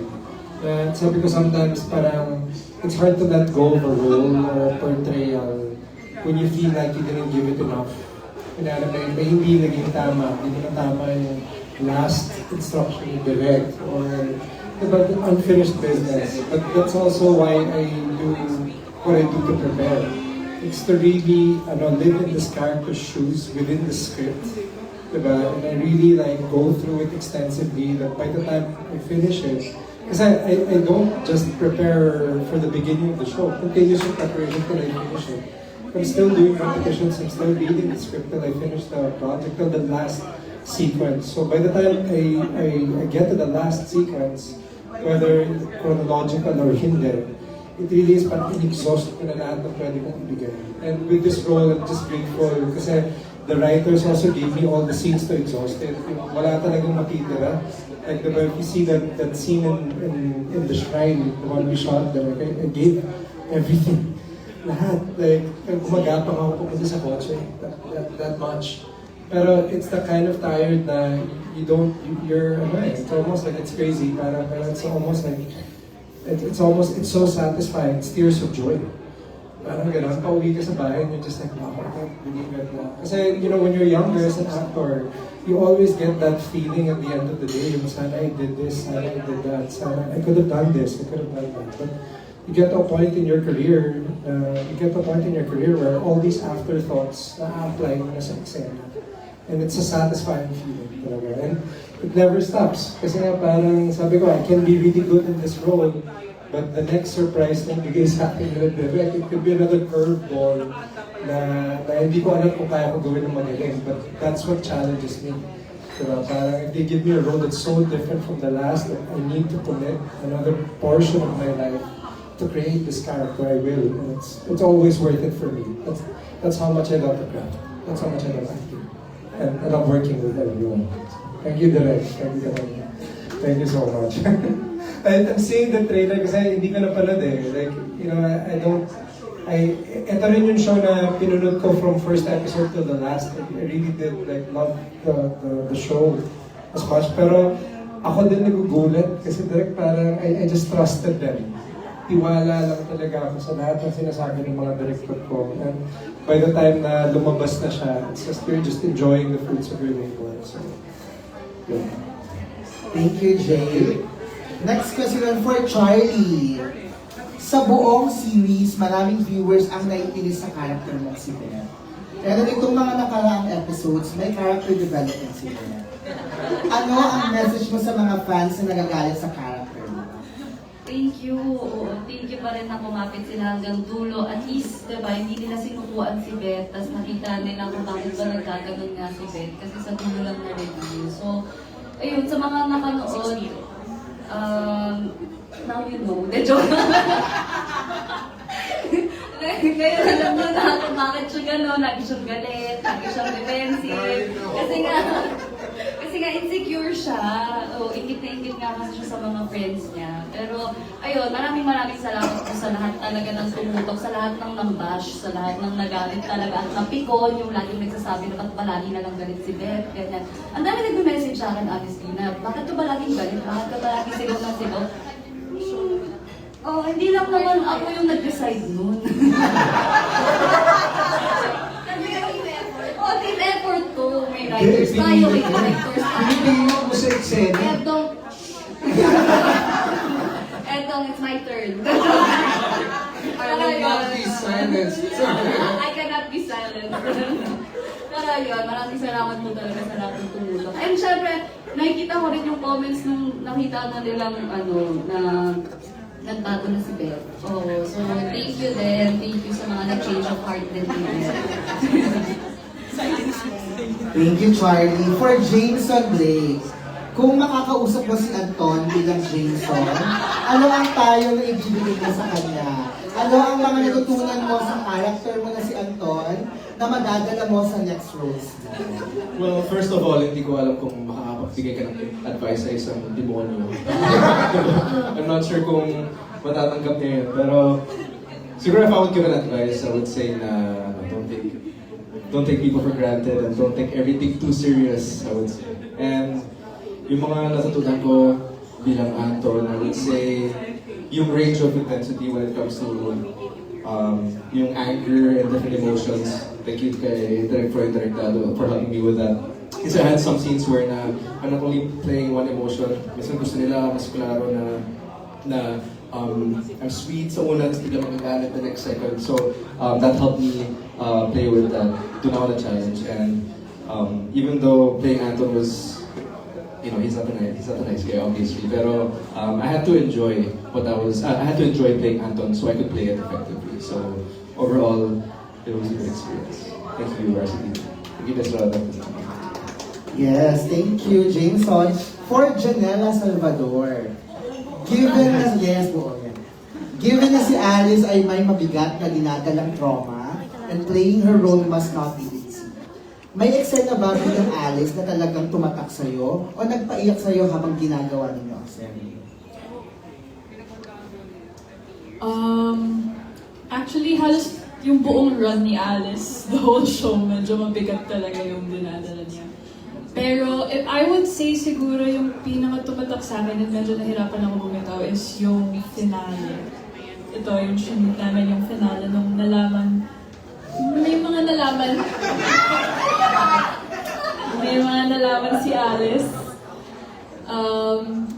Sabi ko sometimes parang, it's hard to let go of a role or a portrayal when you feel like you didn't give it enough. Kaya may hindi naging tama, hindi na tama yung last instruction you direct or about unfinished business. But that's also why I do what I do to prepare. It's to really live in this character's shoes within the script. Diba? And I really go through it extensively that by the time I finish it, because I don't just prepare for the beginning of the show, continuous preparation till I finish it. I'm still doing competitions, I'm still reading the script till I finish the project, till the last sequence. So by the time I get to the last sequence, whether chronological or hindi, it really is parang in-exhaust ko na lahat ng pwede kong ibigay. And with this role, I'm just grateful kasi the writers also gave me all the scenes to exhaust it. Wala talagang matitira. Like if you see that scene in the shrine, the one we shot there, I gave everything. Lahat. Like, gumagapang ako pupunta sa kotse. That much. Pero it's the kind of tired na you're it's almost like it's crazy. Pero it's almost like, it's so satisfying. It's tears of joy. Parang gano'n, pauwi ka sa bahay and you're just like, wow, I can't believe it. Kasi, when you're younger as an actor, you always get that feeling at the end of the day, yung sana I did this, sana I did that, sana I could have done this, I could have done that. But you get to a point in your career, where all these afterthoughts na-apply mo na sa eksena. And it's a satisfying feeling talaga. And it never stops. Kasi nga parang, sabi ko, I can be really good in this role, but the next surprise na bigay sa akin na direct, it could be another curveball na hindi ko alam kung kaya ko gawin ng magaling. But that's what challenges me. Diba? Parang if they give me a role that's so different from the last, that I need to commit another portion of my life to create this character, I will. And it's always worth it for me. That's how much I love the craft. That's how much I love acting. And I love working with everyone. Thank you, Direk. Thank you so much. I'm seeing the trailer kasi hindi ko napanood eh. Like, ito rin yung show na pinunod ko from first episode to the last. I really did love the show as much. Pero ako din nagugulat kasi direct parang I just trusted them. Tiwala lang talaga ako sa lahat ng sinasabi ng mga director ko. And by the time na lumabas na siya, it's just you're just enjoying the fruits of your labor. So, yeah. Thank you, Jay. Next question for Charlie. Sa buong series, maraming viewers ang naiinis sa character mo si Beth. Pero nitong mga nakaraang episodes, may character development si Beth. Ano ang message mo sa mga fans na nagagalit sa character mo? Thank you. Thank you pa rin na kumapit sila hanggang dulo. At least, diba, hindi nila sinukuan si Beth, tapos nakita nila kung bakit ba nagkaganon nga si Beth, kasi sa dulo lang na review. So, ayun, sa mga nakanood, now you know. De joke. Ngayon alam nyo na kung bakit siya gano'n, lagi siyang galit, lagi siyang defensive. Kasi nga insecure siya. Ingit na ingit nga kasi siya sa mga friends niya. Pero ayun, maraming salamat po sa lahat talaga ng tumutok, sa lahat ng nambash, sa lahat ng nagalit talaga at napikon, yung laging nagsasabi na ba't palagi na lang galit si Beth, ganyan. Ang dami nag-message sa akin, honestly, na bakit ka ba laging galit? Bakit ka ba laging sigaw ng sigaw? Hindi lang naman ako yung nag-decide nun. Team effort to. May writers tayo, may directors tayo. Pinipili mo sa eksena. Edong, it's my turn. I will not be silenced. I cannot be silenced. Pero yun, maraming salamat po talaga sa lahat ng tumulong. And syempre, nakikita ko rin yung comments nung nakita na nilang na nagbago na si Beth. Oo, so thank you din. Thank you sa mga nag-change of heart din nila. Thank you, Charlie. For Jameson Blake, kung makakausap mo si Anton bilang Jameson, ano ang tayo na ibibigay mo sa kanya? Ano ang mga natutunan mo sa character mo na si Anton na madadala mo sa next roles mo? Well, first of all, hindi ko alam kung makakapagbigay ka ng advice sa isang demonyo. I'm not sure kung matatanggap niya yun. Pero siguro if I would give an advice, I would say na don't take people for granted and don't take everything too serious, I would say. And yung mga natutunan ko bilang Anton, I would say yung range of intensity when it comes to yung anger and different emotions. Thank you kay Direk Froy Directado for helping me with that. Kasi I had some scenes where I'm not only playing one emotion, minsan gusto nila mas klaro na I'm sweet sa una, tapos bigla magagalit the next second. So that helped me play with that. Doon ako na-challenge. And even though playing Anton was, he's not a nice guy, obviously. Pero I had to enjoy I had to enjoy playing Anton so I could play it effectively. So overall, it was a good experience. Thank you, Varsity. Thank you, Mr. Yes, thank you, Jameson. For Janela Salvador, given na si Alice ay may mabigat na dinadalang trauma and playing her role must not be easy. May eksena ba bilang Alice na talagang tumatak sa'yo o nagpaiyak sa'yo habang ginagawa ninyo ang serye? Actually, halos yung buong run ni Alice, the whole show, medyo mabigat talaga yung dinadala niya. Pero if I would say siguro yung pinaka-tumatak sa akin at medyo nahirapan ako bumitaw is yung finale. Ito, yung sinunod namin yung finale nung nalaman. May mga nalaman si Alice.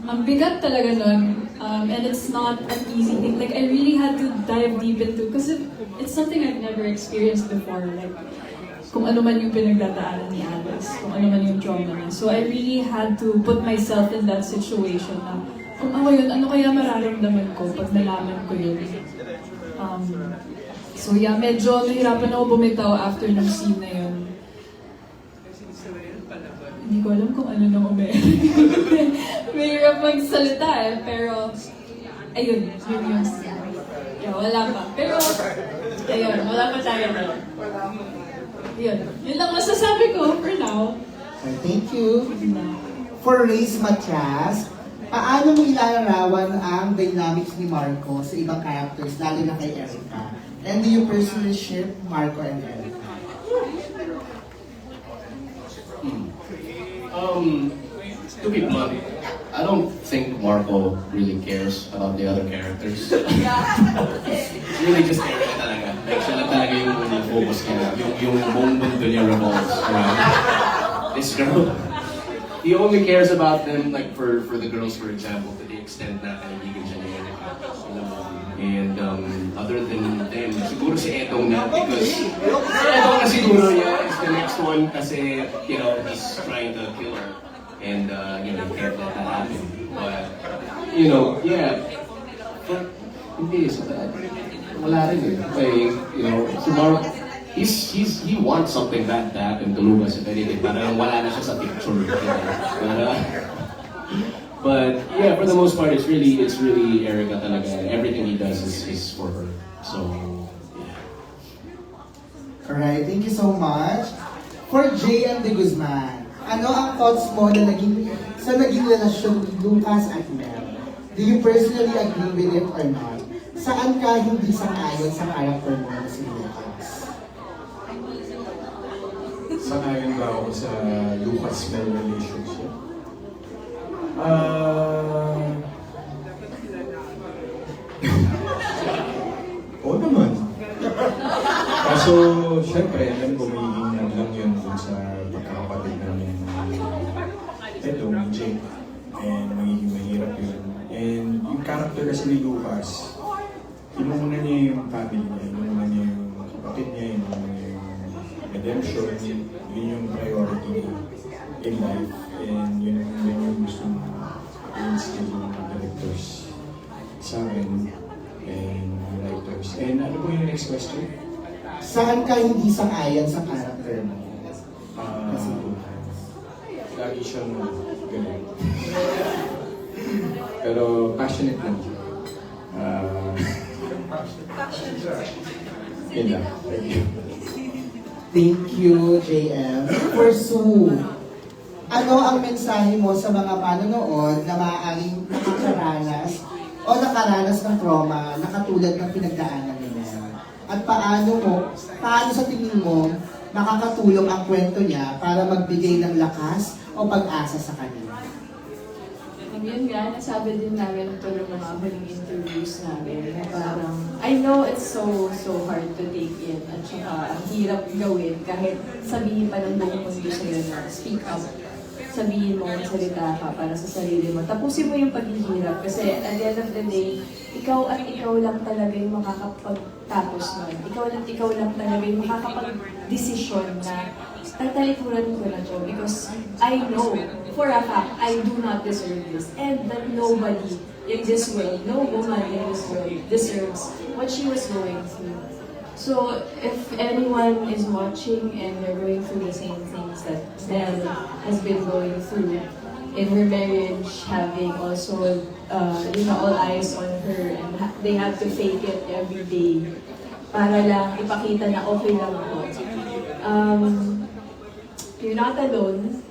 Ang bigat talaga nun. And it's not an easy thing. Like, I really had to dive deep into because it's something I've never experienced before. Like, kung ano man yung pinagdadaanan ni Alice, kung ano man yung trauma niya. So I really had to put myself in that situation na kung ako yun, ano kaya mararamdaman ko pag nalaman ko yun. So yeah, medyo nahirapan ako bumitaw after ng scene na yun. Hindi ko alam kung ano nang mahirap magsalita pero ayun, yun yung yeah, wala pa. Pero, ayun, wala pa tayo na. Yun lang masasabi ko for now. Thank you. For Reyes Matias, paano mo ilalarawan ang dynamics ni Marco sa ibang characters, lalo na kay Erica? And do you personally ship Marco and Erica? To be blunt, I don't think Marco really cares about the other characters. Really just Erica talaga. Like, siya lang talaga yung focus niya. Yung buong mundo niya revolves around this girl. He only cares about them, like for the girls, for example, to the extent na kaibigan siya ni Erica. And other than them, siguro si Etong na because si Etong na siguro is the next one kasi, he's trying to kill her. And, he can't let that happen. But, yeah. But, hindi, so that, wala rin eh. Like, si Mark, he wants something bad to happen to Lucas, if anything. Parang wala na siya sa picture. But, yeah, for the most part, it's really Erica talaga. Everything he does is for her. So, yeah. Alright, thank you so much. For J.M. De Guzman, ano ang thoughts mo na naging relasyon ni Lucas at Mel? Do you personally agree with it or not? Saan ka hindi sang-ayon sa character mo na si Lucas? Sang-ayon ba ako sa Lucas-Mel relationship? Oo naman. Kaso, syempre, alam ko magiging lang yun dun sa pagkakapatid namin ni Jake. And magiging mahirap yun. And yung character kasi ni Lucas, inuna niya yung family niya, inuna niya yung kapatid niya, inuna niya yung redemption, yun yung priority niya. in life, and yun yung gustong i-instill ng mga directors sa akin and writers. And ano po yung next question? Saan ka hindi sang-ayon sa character mo? Kasi lagi siyang ganun. Pero passionate lang siya. Yun lang. Thank you. Thank you, JM. For Sue, ano ang mensahe mo sa mga manonood na maaaring nakakaranas o nakaranas ng trauma na katulad ng pinagdaanan nila? At paano sa tingin mo makakatulong ang kwento niya para magbigay ng lakas o pag-asa sa kanila? Yun nga, nasabi din namin ito ng mga huling interviews namin na parang, I know it's so hard to take in at saka ang hirap gawin kahit sabihin pa ng buong mundo sa'yo na speak up. Sabihin mo, salita ka para sa sarili mo. Tapusin mo yung paghihirap kasi at the end of the day, ikaw at ikaw lang talaga yung makakapagtapos nun. Ikaw lang talaga yung makakapag-desisyon na tatalikuran ko na to because I know for a fact I do not deserve this and that nobody in this world, no woman in this world deserves what she was going through. So if anyone is watching and they're going through the same things that Belle has been going through in her marriage, having also all eyes on her and they have to fake it every day para lang ipakita na okay lang ako. You're not alone.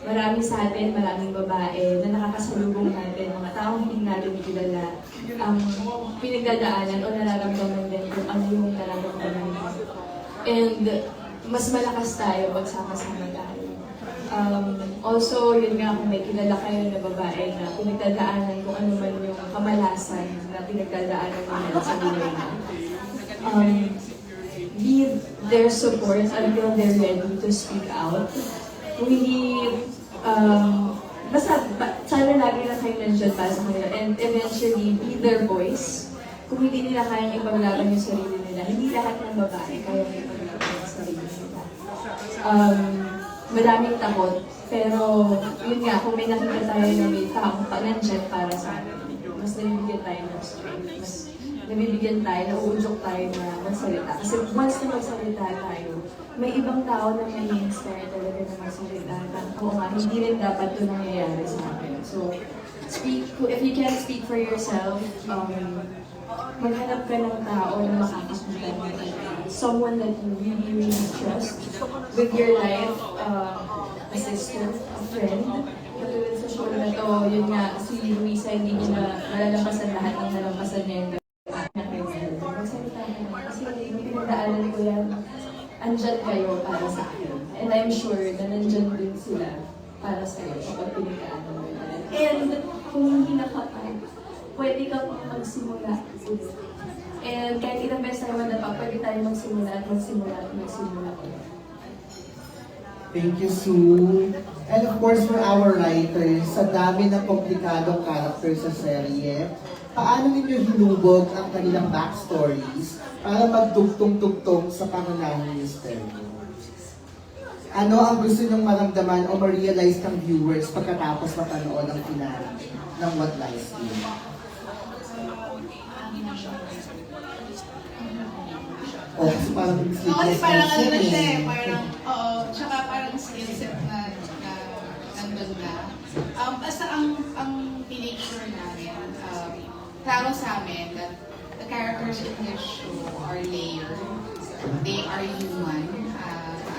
Marami sa atin, maraming babae na nakakasalubong natin, mga taong hindi natin kilala, ang pinagdadaanan o nararamdaman din kung ano yung nararamdaman mo. And mas malakas tayo pag sama-sama tayo. Also, yun nga, kung may kilala kayo na babae na pinagdadaanan kung ano man yung kamalasan na pinagdadaanan nila sa buhay na. Be their support until they're ready to speak out. Kung hindi, basta sana lagi na kayo nandiyan para sa kanila and eventually be their voice. Kung hindi nila kayang ipaglaban yung sarili nila, hindi lahat ng babae kayang ipaglaban yung sarili nila. Madaming takot, pero yun nga, kung may nakita tayo na may taong nandiyan para sa atin, mas nabibigyan tayo ng strength, mas nabibigyan tayo, nauudyok tayo na magsalita. Kasi once na magsalita tayo, may ibang tao na may inspire talaga na magsalita. Oo nga, hindi rin dapat ito nangyayari sa akin. So, if you can't speak for yourself, maghanap ka ng tao na makakakita mo. Someone that you really trust with your life, a sister, a friend. Katulad sa show na to, yun nga, si Luisa, hindi niya na malalampasan lahat ng nalampasan niya yung magsalita ka na. Kasi yung pinagdaanan ko yan, andyan kayo para sa akin. And I'm sure na nandyan din sila para sa iyo kapag pinagdaanan mo yan. And kung hindi nakakaya, pwede kang magsimula ulit. And kahit ilang beses tayo na pa, pwede tayo magsimula at magsimula ulit. Thank you, Sue. And of course, for our writers, sa dami ng komplikadong character sa serye, paano ninyo hinubog ang kanilang backstories para magtugtong-tugtong sa pangunahing misteryo? Ano ang gusto nyong maramdaman o ma-realize ng viewers pagkatapos mapanood ang finale ng What Lies Beyond? Oh, kasi parang kasi parang ano na siya eh, parang, oo, tsaka parang skill set na nandun na. Basta ang pinake-sure namin, klaro sa amin that the characters in this show are layered. They are human.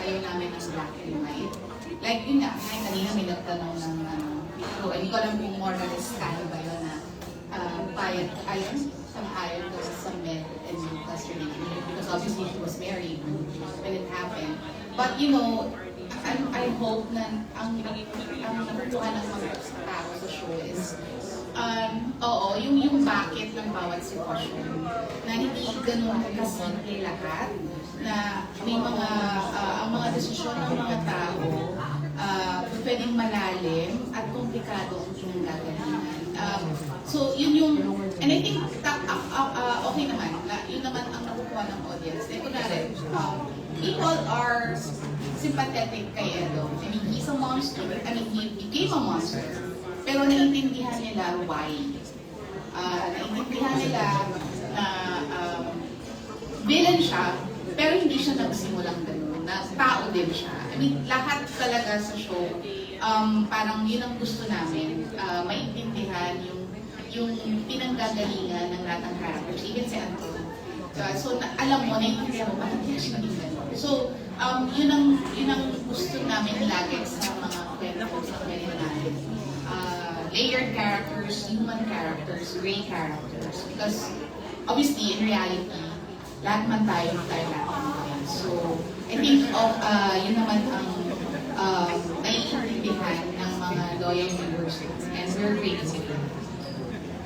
Ayaw namin ng black and white. Like yun nga, kanina may nagtanong ng hindi ko alam kung more na stand ba yun na ayon daw sa Med and Lucas relationship because obviously she was married when it happened. But you know, I hope na ang natutuhan ng mga tao sa show is yung bakit ng bawat sitwasyon na hindi ganun kasimple lahat na may mga ang mga desisyon ng mga tao pwedeng malalim at komplikado ang pinanggagalingan. So yun yung, and I think okay naman, yun naman ang nakukuha ng audience. Like kunwari, people are sympathetic kay Edo. I mean, he's a monster. I mean, he became a monster. Pero naiintindihan nila why. Naiintindihan nila na villain siya, pero hindi siya nagsimulang ganun. Na tao din siya. I mean, lahat talaga sa show, parang yun ang gusto namin. Maintindihan yung pinanggagalingan ng lahat ng characters, even si Anton. So, alam mo, naiintindihan mo, bakit niya siya naging ganun. So, yun ang gusto namin lagi sa mga kwento sa kwento namin. Layered characters, human characters, gray characters. Because, obviously, in reality, lahat man tayo natin. So, I think yun naman ang naiintindihan ng mga loyal viewers. And we're grateful.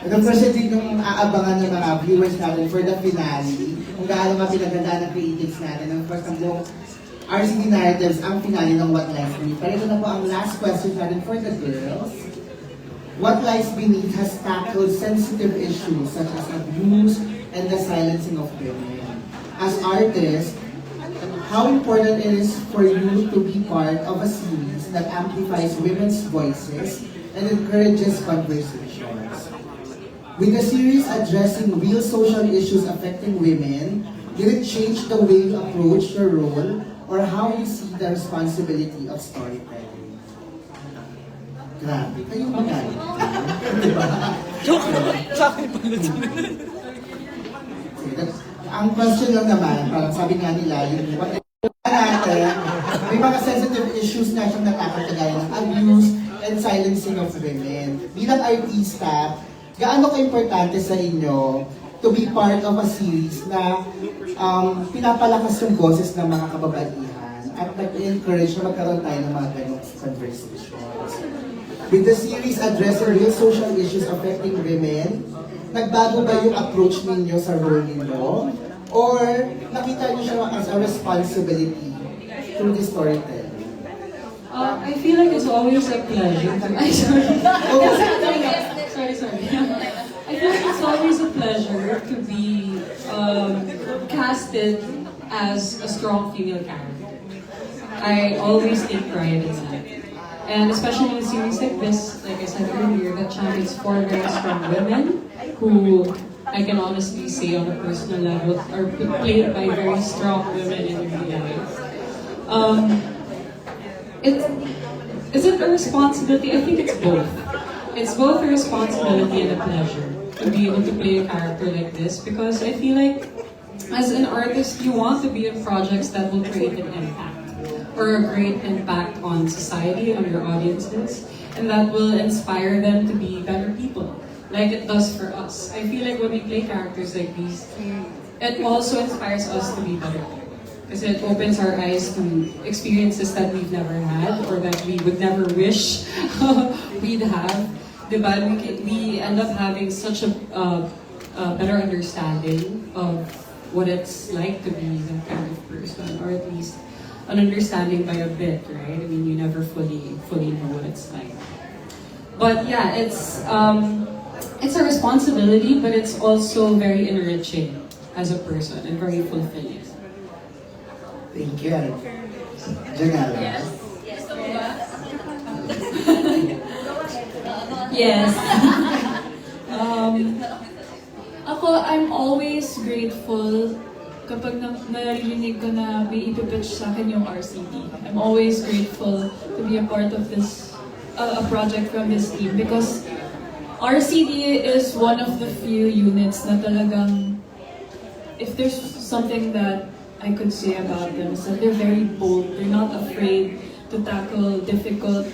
And of course, din yung aabangan ng mga viewers natin for the finale, kung gaano nga pinaganda ng creatives natin. And of course, ang buong RCD Narratives, ang finale ng What Lies Beneath. Pero ito na po ang last question natin for the girls. What Lies Beneath has tackled sensitive issues such as abuse and the silencing of women. As artists, how important it is for you to be part of a series that amplifies women's voices and encourages conversations. With the series addressing real social issues affecting women, did it change the way you approach your role or how you see the responsibility of storytelling? Grabe, kayo magalit. Diba? Joke! Sa akin pala Ang question lang naman, parang sabi nga nila, yung natin, may mga sensitive issues na siyang nakakagaya ng abuse and silencing of women. Bilang artista, gaano ka-importante sa inyo to be part of a series na pinapalakas yung boses ng mga kababaihan at nag-encourage na magkaroon tayo ng mga ganong conversations? With the series addressing real social issues affecting women, nagbago ba yung approach ninyo sa role ninyo? Or nakita niyo siya as a responsibility through the storytelling? I feel like it's always a pleasure to... Ay, sorry. Sorry. I feel like it's always a pleasure to be casted as a strong female character. I always take pride in that. And especially in a series like this, like I said earlier, that champions 4 very strong women who I can honestly say on a personal level are played by very strong women in real life. Is it a responsibility? I think it's both. It's both a responsibility and a pleasure to be able to play a character like this, because I feel like as an artist, you want to be in projects that will create an impact or a great impact on society, on your audiences, and that will inspire them to be better people, like it does for us. I feel like when we play characters like these, it also inspires us to be better people, because it opens our eyes to experiences that we've never had or that we would never wish we'd have. Diba? We end up having such a better understanding of what it's like to be that kind of person, or at least an understanding by a bit, right? I mean, you never fully know what it's like. But yeah, it's a responsibility, but it's also very enriching as a person and very fulfilling. Thank you. Janela. Yes. Ako, I'm always grateful kapag naririnig ko na may ipipitch sa akin yung RCD. I'm always grateful to be a part of this, a project from this team, because RCD is one of the few units na talagang, if there's something that I could say about them, is that they're very bold. They're not afraid to tackle difficult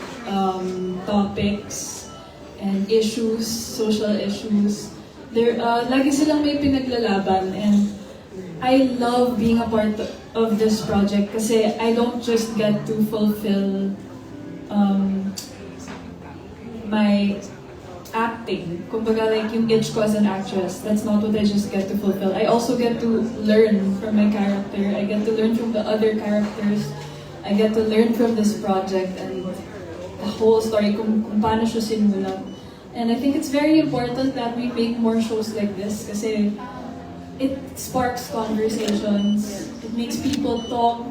topics and issues, social issues. Lagi silang may pinaglalaban, and I love being a part of this project kasi I don't just get to fulfill my acting. Kumbaga, like yung itch ko as an actress, that's not what I just get to fulfill. I also get to learn from my character. I get to learn from the other characters. I get to learn from this project and the whole story, kung paano siya sinulat. And I think it's very important that we make more shows like this kasi it sparks conversations, it makes people talk,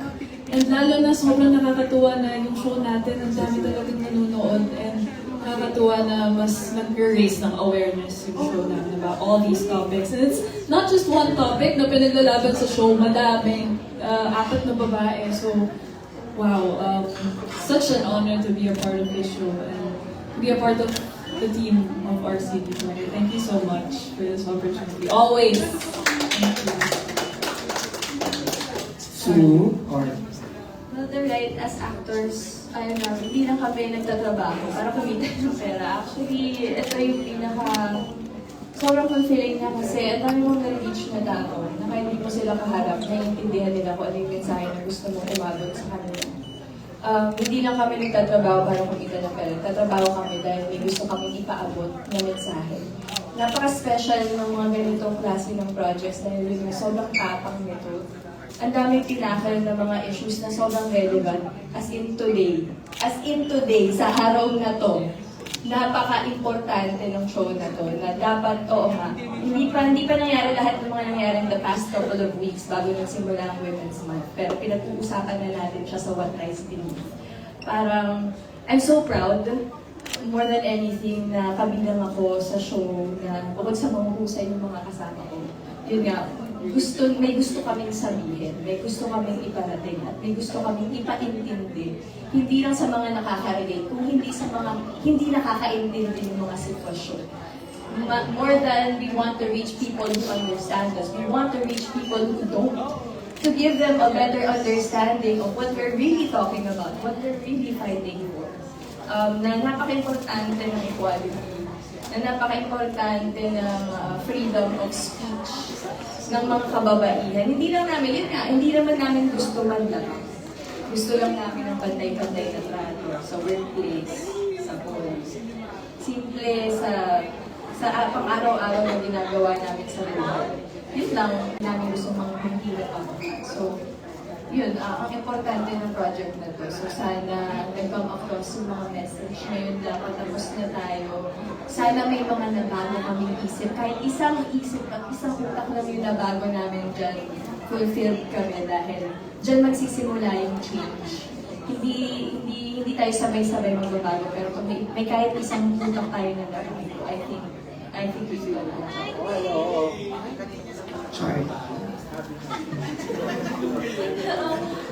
And lalo na sobrang nakakatuwa na yung show natin, ang dami talagang nanonood, and nakakatuwa na mas nag-raise ng awareness yung show namin about all these topics. And it's not just one topic na pinaglalaban sa show, madaming, 4 na babae. So, wow, such an honor to be a part of this show and be a part of the team of RCD20. Thank you so much for this opportunity. Always. Thank you. Sue, or Well, they're right, as actors, ayun na, hindi lang kami nagtatrabaho para kumita ng pera. Actually, ito yung sobrang fulfilling na kasi ang dami mong na-reach na tao na kahit hindi mo sila kaharap, naiintindihan nila kung ano yung mensahe na gusto mong umabot sa kanila. Hindi lang kami nagtatrabaho para kumita ng pera. Nagtatrabaho kami dahil may gusto kami ipaabot na mensahe. Napaka-special ng mga ganitong klase ng projects dahil yung sobrang tapang nito. Ang daming tinakal na mga issues na sobrang relevant as in today. As in today, sa araw na to, napaka-importante ng show na to na dapat, oo nga, hindi pa nangyari lahat ng mga nangyari in the past couple of weeks bago nagsimula ang Women's Month. Pero pinag-uusapan na natin siya sa What Lies Beneath. Parang, I'm so proud, more than anything, na kabilang ako sa show na bukod sa mga husay ng mga kasama ko. Yun nga, may gusto kaming sabihin, may gusto kaming iparating, at may gusto kaming ipaintindi. Hindi lang sa mga nakaka-relate, kung hindi sa mga hindi nakakaintindi ng mga sitwasyon. More than we want to reach people who understand us, we want to reach people who don't. To give them a better understanding of what we're really talking about, what we're really fighting for. Na napaka-importante ng equality, na napaka-importante ng freedom of speech ng mga kababaihan. Hindi lang namin, yun nga, hindi naman namin gusto man lang. Gusto lang namin ng pantay-pantay na trato sa workplace, sa homes. Simple sa pang-araw-araw na ginagawa namin sa buhay. Yun lang namin gusto mga hihila pa. So, yun, ang importante ng project na to. So, sana nag-come across yung mga message ngayon na patapos na tayo. Sana may mga nabago kaming isip. Kahit isang isip at isang utak lang yung nabago namin dyan, fulfilled kami dahil dyan magsisimula yung change. Hindi tayo sabay-sabay magbabago, pero kung may kahit isang utak tayo na nabago, I think we will. Char.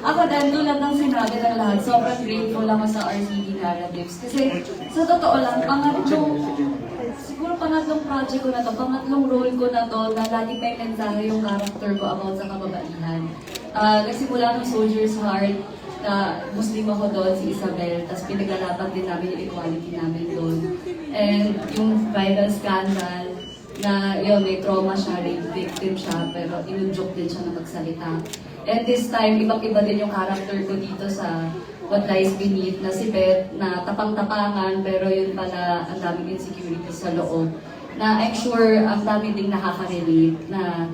Ako dahil tulad ng sinabi ng lahat, sobrang grateful ako sa RCD Narratives. Kasi sa totoo lang, siguro pangatlong project ko na to, pangatlong role ko na to, na lagi may mensahe yung character ko about sa kababaihan. Nagsimula ng Soldier's Heart, na Muslim ako doon, si Isabel, tapos pinaglalaban din namin yung equality namin doon. And yung viral scandal, na yun, may trauma siya, rape victim siya, pero inunjok din siya na magsalita. And this time, ibang-iba din yung character ko dito sa What Lies Beneath, na si Beth, na tapang-tapangan, pero yun pala, ang daming insecurity sa loob. Na I'm sure, ang dami ding nakaka-relate, na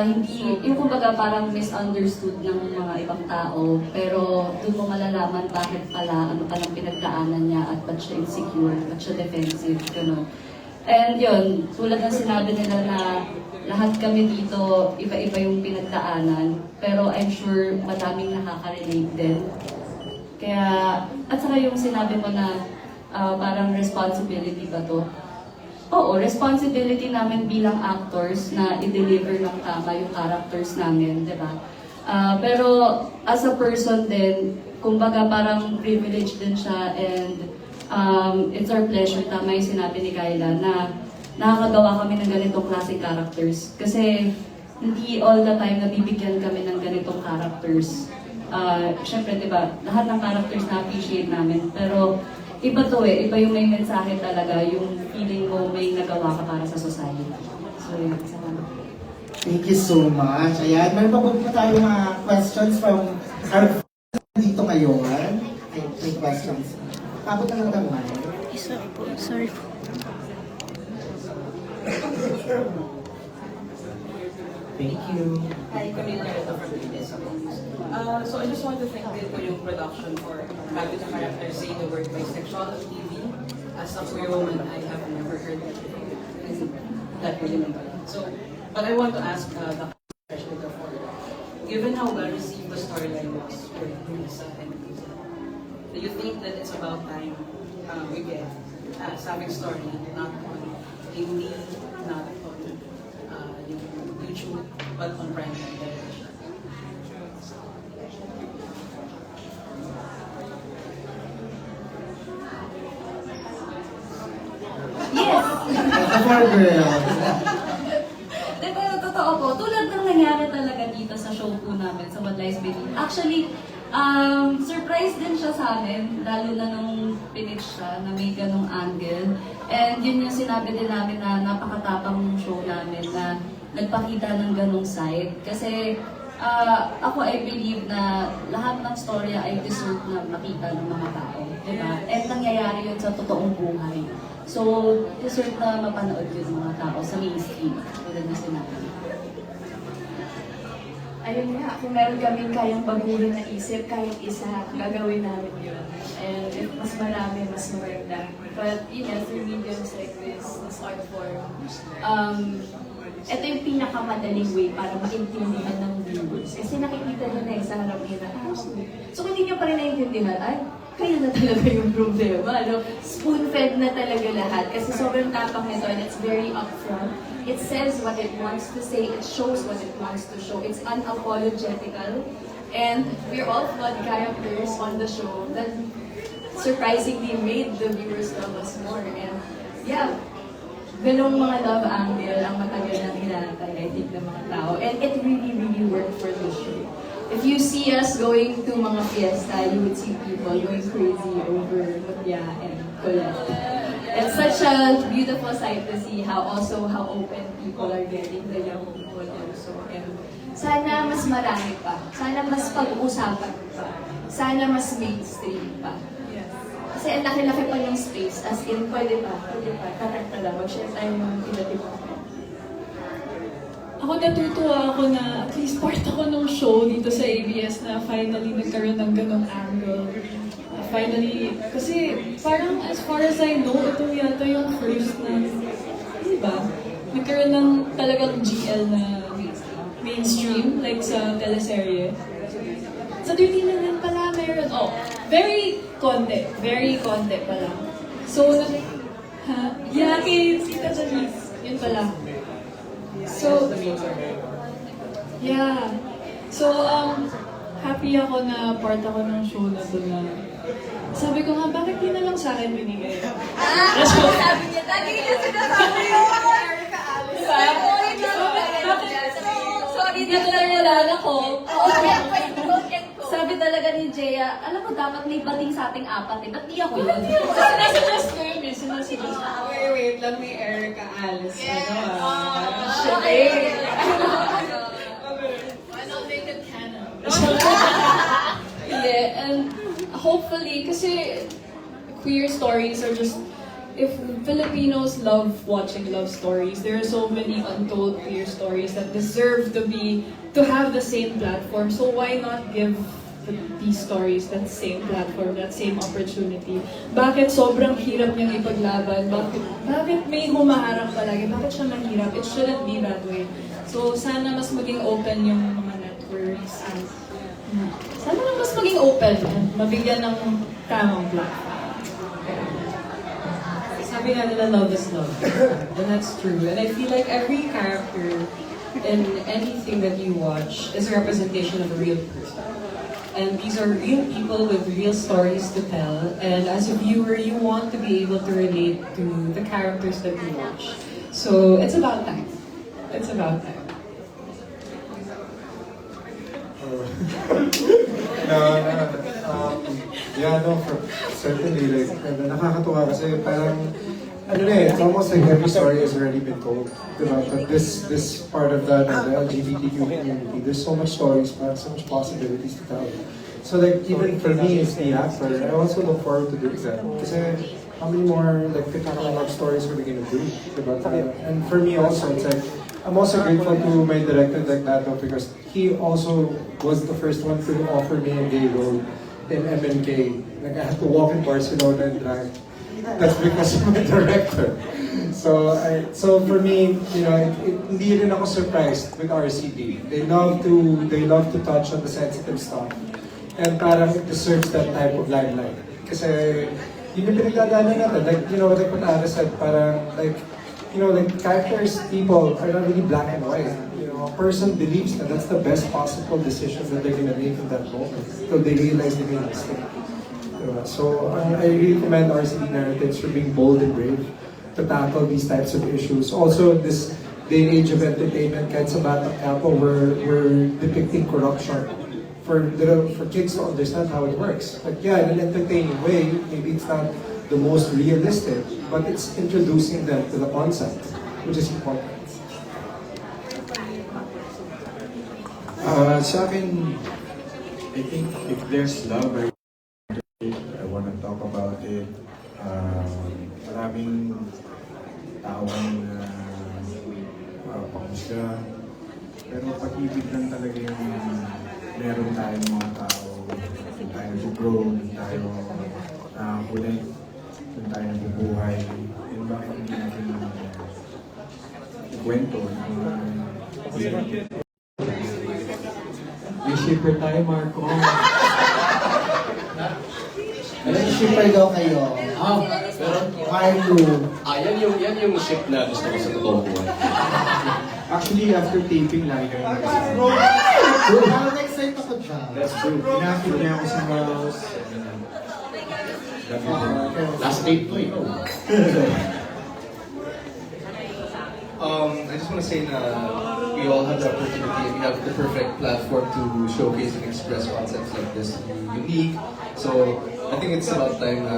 hindi, yung kumbaga parang misunderstood ng mga ibang tao, pero doon mo malalaman bakit pala, ano palang pinagdaanan niya, at ba't siya insecure, ba't siya defensive, gano'n. And yun, tulad ng sinabi nila na lahat kami dito, iba-iba yung pinagdaanan, pero I'm sure madaming nakaka-relate din. Kaya, at saka yung sinabi mo na parang responsibility ba to? Oo, responsibility namin bilang actors na i-deliver ng tama yung characters namin, di ba? Pero as a person din, kumbaga parang privilege din siya, and it's our pleasure, tama yung sinabi ni Kayla, na nakakagawa kami ng ganitong klaseng characters. Kasi hindi all the time nabibigyan kami ng ganitong characters. Siyempre, di ba, lahat ng characters na-appreciate namin, pero iba to iba yung may mensahe talaga, yung feeling mo may nagawa ka para sa society. So, yun, salamat. Thank you so much. Ayan, meron pa tayo mga questions from our dito ngayon. May questions. Tapos na lang naman. Sorry po. Thank you. Hi, Camila Rito from Lides. So I just want to thank din po yung production for having the character say the word bisexual on TV. As a queer woman, I have never heard that before. That really meant a lot. So, but I want to ask the especially the given how well received the storyline was with Luisa and Luisa. Do you think that it's about time we get a Savic story, not on Hindi, not on YouTube, but on Prime Time television? Yes! For girls. Diba, totoo po. Tulad ng nangyari talaga dito sa show po namin, sa What Lies Beneath. Actually, surprise din siya sa amin, lalo na nung pinitch siya na may ganong angle. And yun yung sinabi din namin na napakatapang ng show namin na nagpakita ng ganong side. Kasi ako, I believe na lahat ng storya ay deserve na makita ng mga tao. Diba? And nangyayari yun sa totoong buhay. So, deserve na mapanood yun ng mga tao sa mainstream. Tulad na sinabi. Ayun nga, kung meron kaming kayang baguhin na isip, kayang isa, gagawin namin yun. And if mas marami, mas maganda. But, yun nga, through mediums like this art form, ito yung pinakamadaling way para maintindihan ng viewers. Kasi nakikita nyo na sa harap nila, so kung hindi nyo pa rin naiintindihan, ay, kaya na talaga yung problema, no? Spoon-fed na talaga lahat. Kasi sobrang tapang nito and it's very upfront. It says what it wants to say, it shows what it wants to show. It's unapologetical. And we're all flawed characters on the show that surprisingly made the viewers love us more. And yeah, ganong mga love angle ang matagal nang hinantay, I think, ng mga tao. And it really, really worked for the show. If you see us going to mga fiesta, you would see people going crazy over Mutya and Colette. It's such a beautiful sight to see how open people are getting, the young people also. And sana mas marami pa. Sana mas pag-uusapan pa. Sana mas mainstream pa. Kasi ang laki-laki pa yung space. As in, pwede pa. Correct na lang. Mag-share tayo ng iba't ibang. Ako natutuwa ako na at least part ako ng show dito sa ABS na finally nagkaroon ng ganong angle. Finally, kasi parang as far as I know, ito yata yung first na, di ba? Nagkaroon ng talagang GL na mainstream, like sa teleserye. Sa 13 na lang pala meron, very konti pa lang. So, yeah, kay Tita Janice, yun pala. So, yeah. So, happy ako na part ako ng show na to na sabi ko nga, bakit di na lang sa akin binigay? Sabi niya, lagi niya sinasabi yun! Erica Alice. Sorry, dito lang nalaan ako. Sabi talaga ni Jaya, alam mo, dapat may bating sa ating apat eh. Ba't di ako yun? Sinasuggest ko yun eh. Sinasuggest ko. Wait lang, may Erica Alice. Why not make it canon? Yeah, and hopefully, kasi queer stories are just, if Filipinos love watching love stories, there are so many untold queer stories that deserve to have the same platform. So why not give these stories that same platform, that same opportunity? Bakit sobrang hirap niyang ipaglaban? Bakit may humaharang palagi? Bakit siya mahirap? It shouldn't be that way. So sana mas maging open yung mga networks. And, sana mas maging open and mabigyan ng tamang platform. Sabi nga nila, love is love. And that's true. And I feel like every character in anything that you watch is a representation of a real person. And these are real people with real stories to tell. And as a viewer, you want to be able to relate to the characters that you watch. So it's about time. It's about time. Certainly, like, nakakatuwa kasi parang, it's almost like every story has already been told. Diba? But this part of the LGBTQ community, there's so much stories, so much possibilities to tell. So like, even for me as the actor, I also look forward to doing that. Kasi how many more like love stories are we gonna do? Diba? And for me also, it's like, I'm also grateful to my director, like Nato, because he also was the first one to offer me a gay role in MNK. Like I had to walk in Barcelona and drive. That's because I'm a director. So for me, you know, hindi rin ako surprised with RCD. They love to touch on the sensitive stuff. And parang it deserves that type of limelight. Kasi yun yung pinagdadaanan natin. Like, you know, like what Ara said, parang like, you know, like characters, people are not really black and white. You know, a person believes that that's the best possible decision that they're gonna make in that moment until they realize they made a mistake. So I really commend RCD Narratives for being bold and brave to tackle these types of issues. Also, this day and age of entertainment, kahit sa Batang Quiapo, we're depicting corruption for kids to understand how it works. But yeah, in an entertaining way, maybe it's not the most realistic, but it's introducing them to the concept, which is important. Sa akin, I think if there's love, I want to talk about it. Maraming tao ang pakusga. Pero pag-ibig lang talaga yung meron tayong mga tao, kung tayo nag-grow, kung tayo nakakulit, kung tayo nabubuhay. Yun ba ang hindi natin kwento? May shipper tayo, Marco. May shipper daw kayo. Pero, Mario. Yan yung ship na gusto ko sa totoong buhay. Actually, after taping, lagi kami Bro, parang excited ako dyan. That's true. Pinakit niya ako sa house. Last date ko, I just want to say that we all have the opportunity and we have the perfect platform to showcase and express concepts like this to be unique. So I think it's about time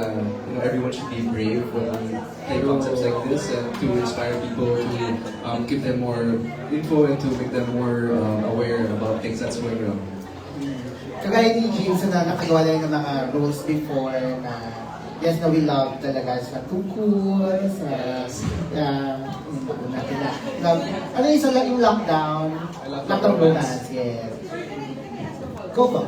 everyone should be brave when we play concepts like this and to inspire people to give them more info and to make them more aware about things that's going on. Kagaya ni James na nakagawa lang ng mga roles before na yes na we love talaga sa tukul, sa ano yung lockdown romance, yes. Go ba?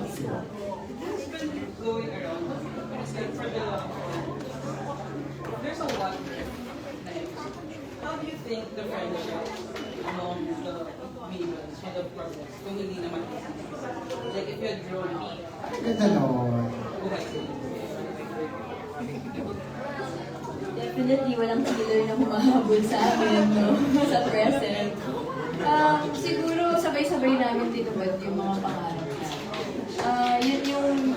There's a lot. How do you think the friendship among the Mavens for the progress kung hindi naman like if you had grown up? Ganda nun. Definitely, walang killer na humahabol sa amin, no? Sa present. Siguro, sabay-sabay namin tinubad yung mga pangarap na. Yun yung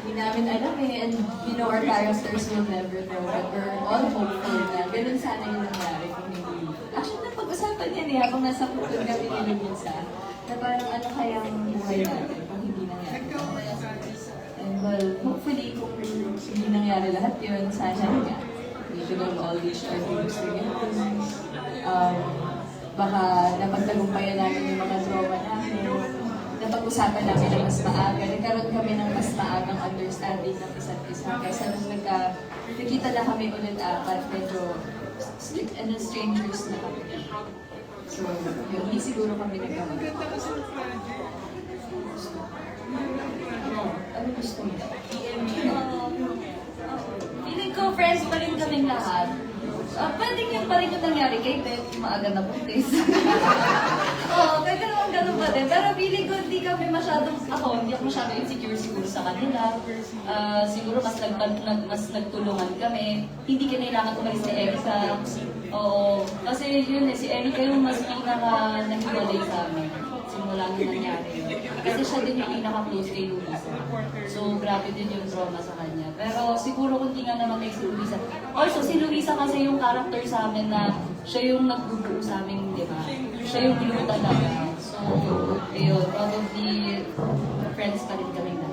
hindi namin alam and you know, our characters will never know, but we're all hopeful na ganun sana yung nangyari kung hindi. Actually, napag-usapan yan habang nasa putol kami ni Luisa, na parang ano kayang buhay natin kung hindi nangyari. And well, hopefully, kung hindi nangyari lahat yun, sana nga. We should have all reached our dreams together. Baka napagtagumpayan namin yung mga trauma namin. Napag-usapan namin na mas maaga. Nagkaroon kami ng mas maagang understanding ng isa't isa. Kaysa nung nakita na kami ulit apat, medyo strangers na kami. So, yun, hindi siguro kami nagkamali. Ano gusto mo? Feeling ko, friends pa rin kaming lahat. Pwede yun pa rin yung nangyari kay Ted, maaga na buntis. Pwede naman ganun pa din. Pero feeling ko, hindi kami masyadong, hindi ako masyadong insecure siguro sa kanila. Siguro mas nagtulungan kami. Hindi kailangan umalis ni Erika. Oo, kasi yun si Erika yung mas pinaka-nahiwalay sa amin. Simula nung nangyari yun. Kasi siya din yung pinaka-close kay Luisa. So, grabe din yung trauma sa kanya. Pero siguro kung di nga naman kay si Luisa. Also, si Luisa kasi yung character sa amin na siya yung nagbubuo sa amin, di ba? Siya yung glue talaga. So, ayun, probably friends pa rin kami na.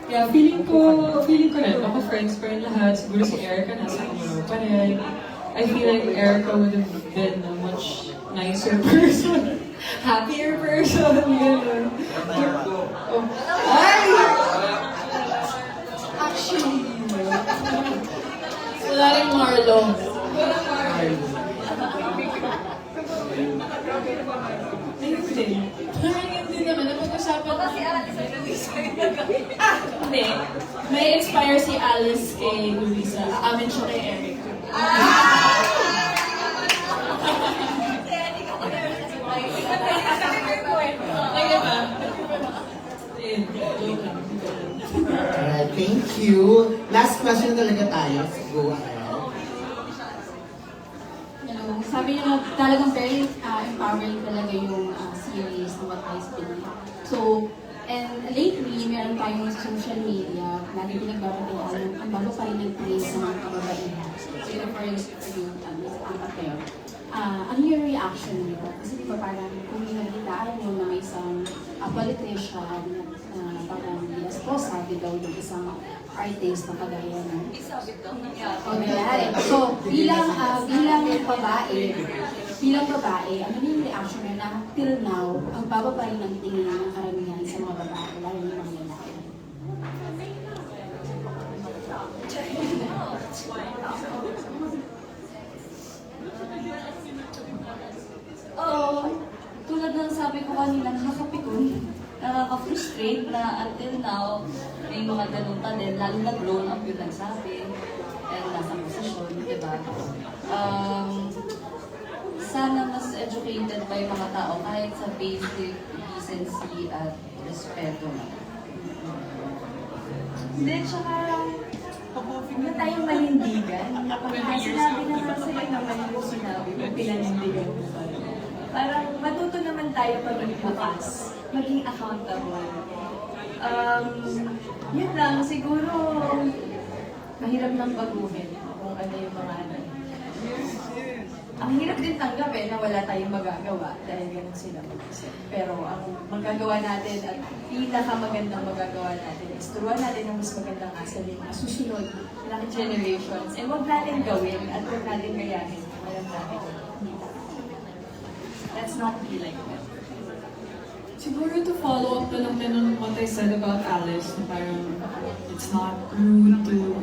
Yeah, feeling ko rin. Ako friends pa rin lahat. Siguro si Erica nasa ulo pa rin. I feel like Erica would have been a much nicer person. Happier person, gano'n. Ay! Actually, wala rin Marlon. Ayun din. Parang yun din naman, napag-usapan kasi Alice ay Luisa. Hindi. May inspire si Alice kay Luisa. Aamin siya kay Eric. Alright, thank you. Last question talaga tayo. So, go ahead. Sabi niyo na talagang very empowering talaga yung series ng What Lies Beneath. So, and lately, meron tayong sa social media, lagi pinagbabatihan ang bago pa rin ng praise ng mga kababaihan. So, yun for you, Ms. Ampateo. Ano yung reaction niyo? Kasi di ba parang kung nagkitaan niyo na may isang politician na parang sabi daw yung isang artist na kagaya ng So, bilang babae, ano yung reaction niyo na till now, ang baba pa rin ng tingin ng karamihan sa mga babae, lalo yung mga lalaki? Oo, tulad ng sabi ko kanina, nakakapikon, nakaka-frustrate na until now, may mga ganun pa din, lalo na grown up yung nagsabi, and nasa posisyon, diba? Sana mas educated pa yung mga tao kahit sa basic decency at respeto. Hindi, tsaka huwag na tayong manindigan. Pagka sinabi naman sa'yo naman yung sinabi mo, pinanindigan mo pa. Parang matuto naman tayo maging bukas, maging accountable. Yun lang, siguro mahirap nang baguhin kung ano yung mga ano. Ang hirap din tanggapin na wala tayong magagawa dahil ganun sila mag-isip. Pero ang magagawa natin at pinakamagandang magagawa natin is turuan natin ang mas magandang asal yung mga susunod na generations. And huwag natin gawin at huwag natin gayahin. Alam natin. Let's not be like that. Siguro to follow up na lang din on what I said about Alice, na parang it's not rude to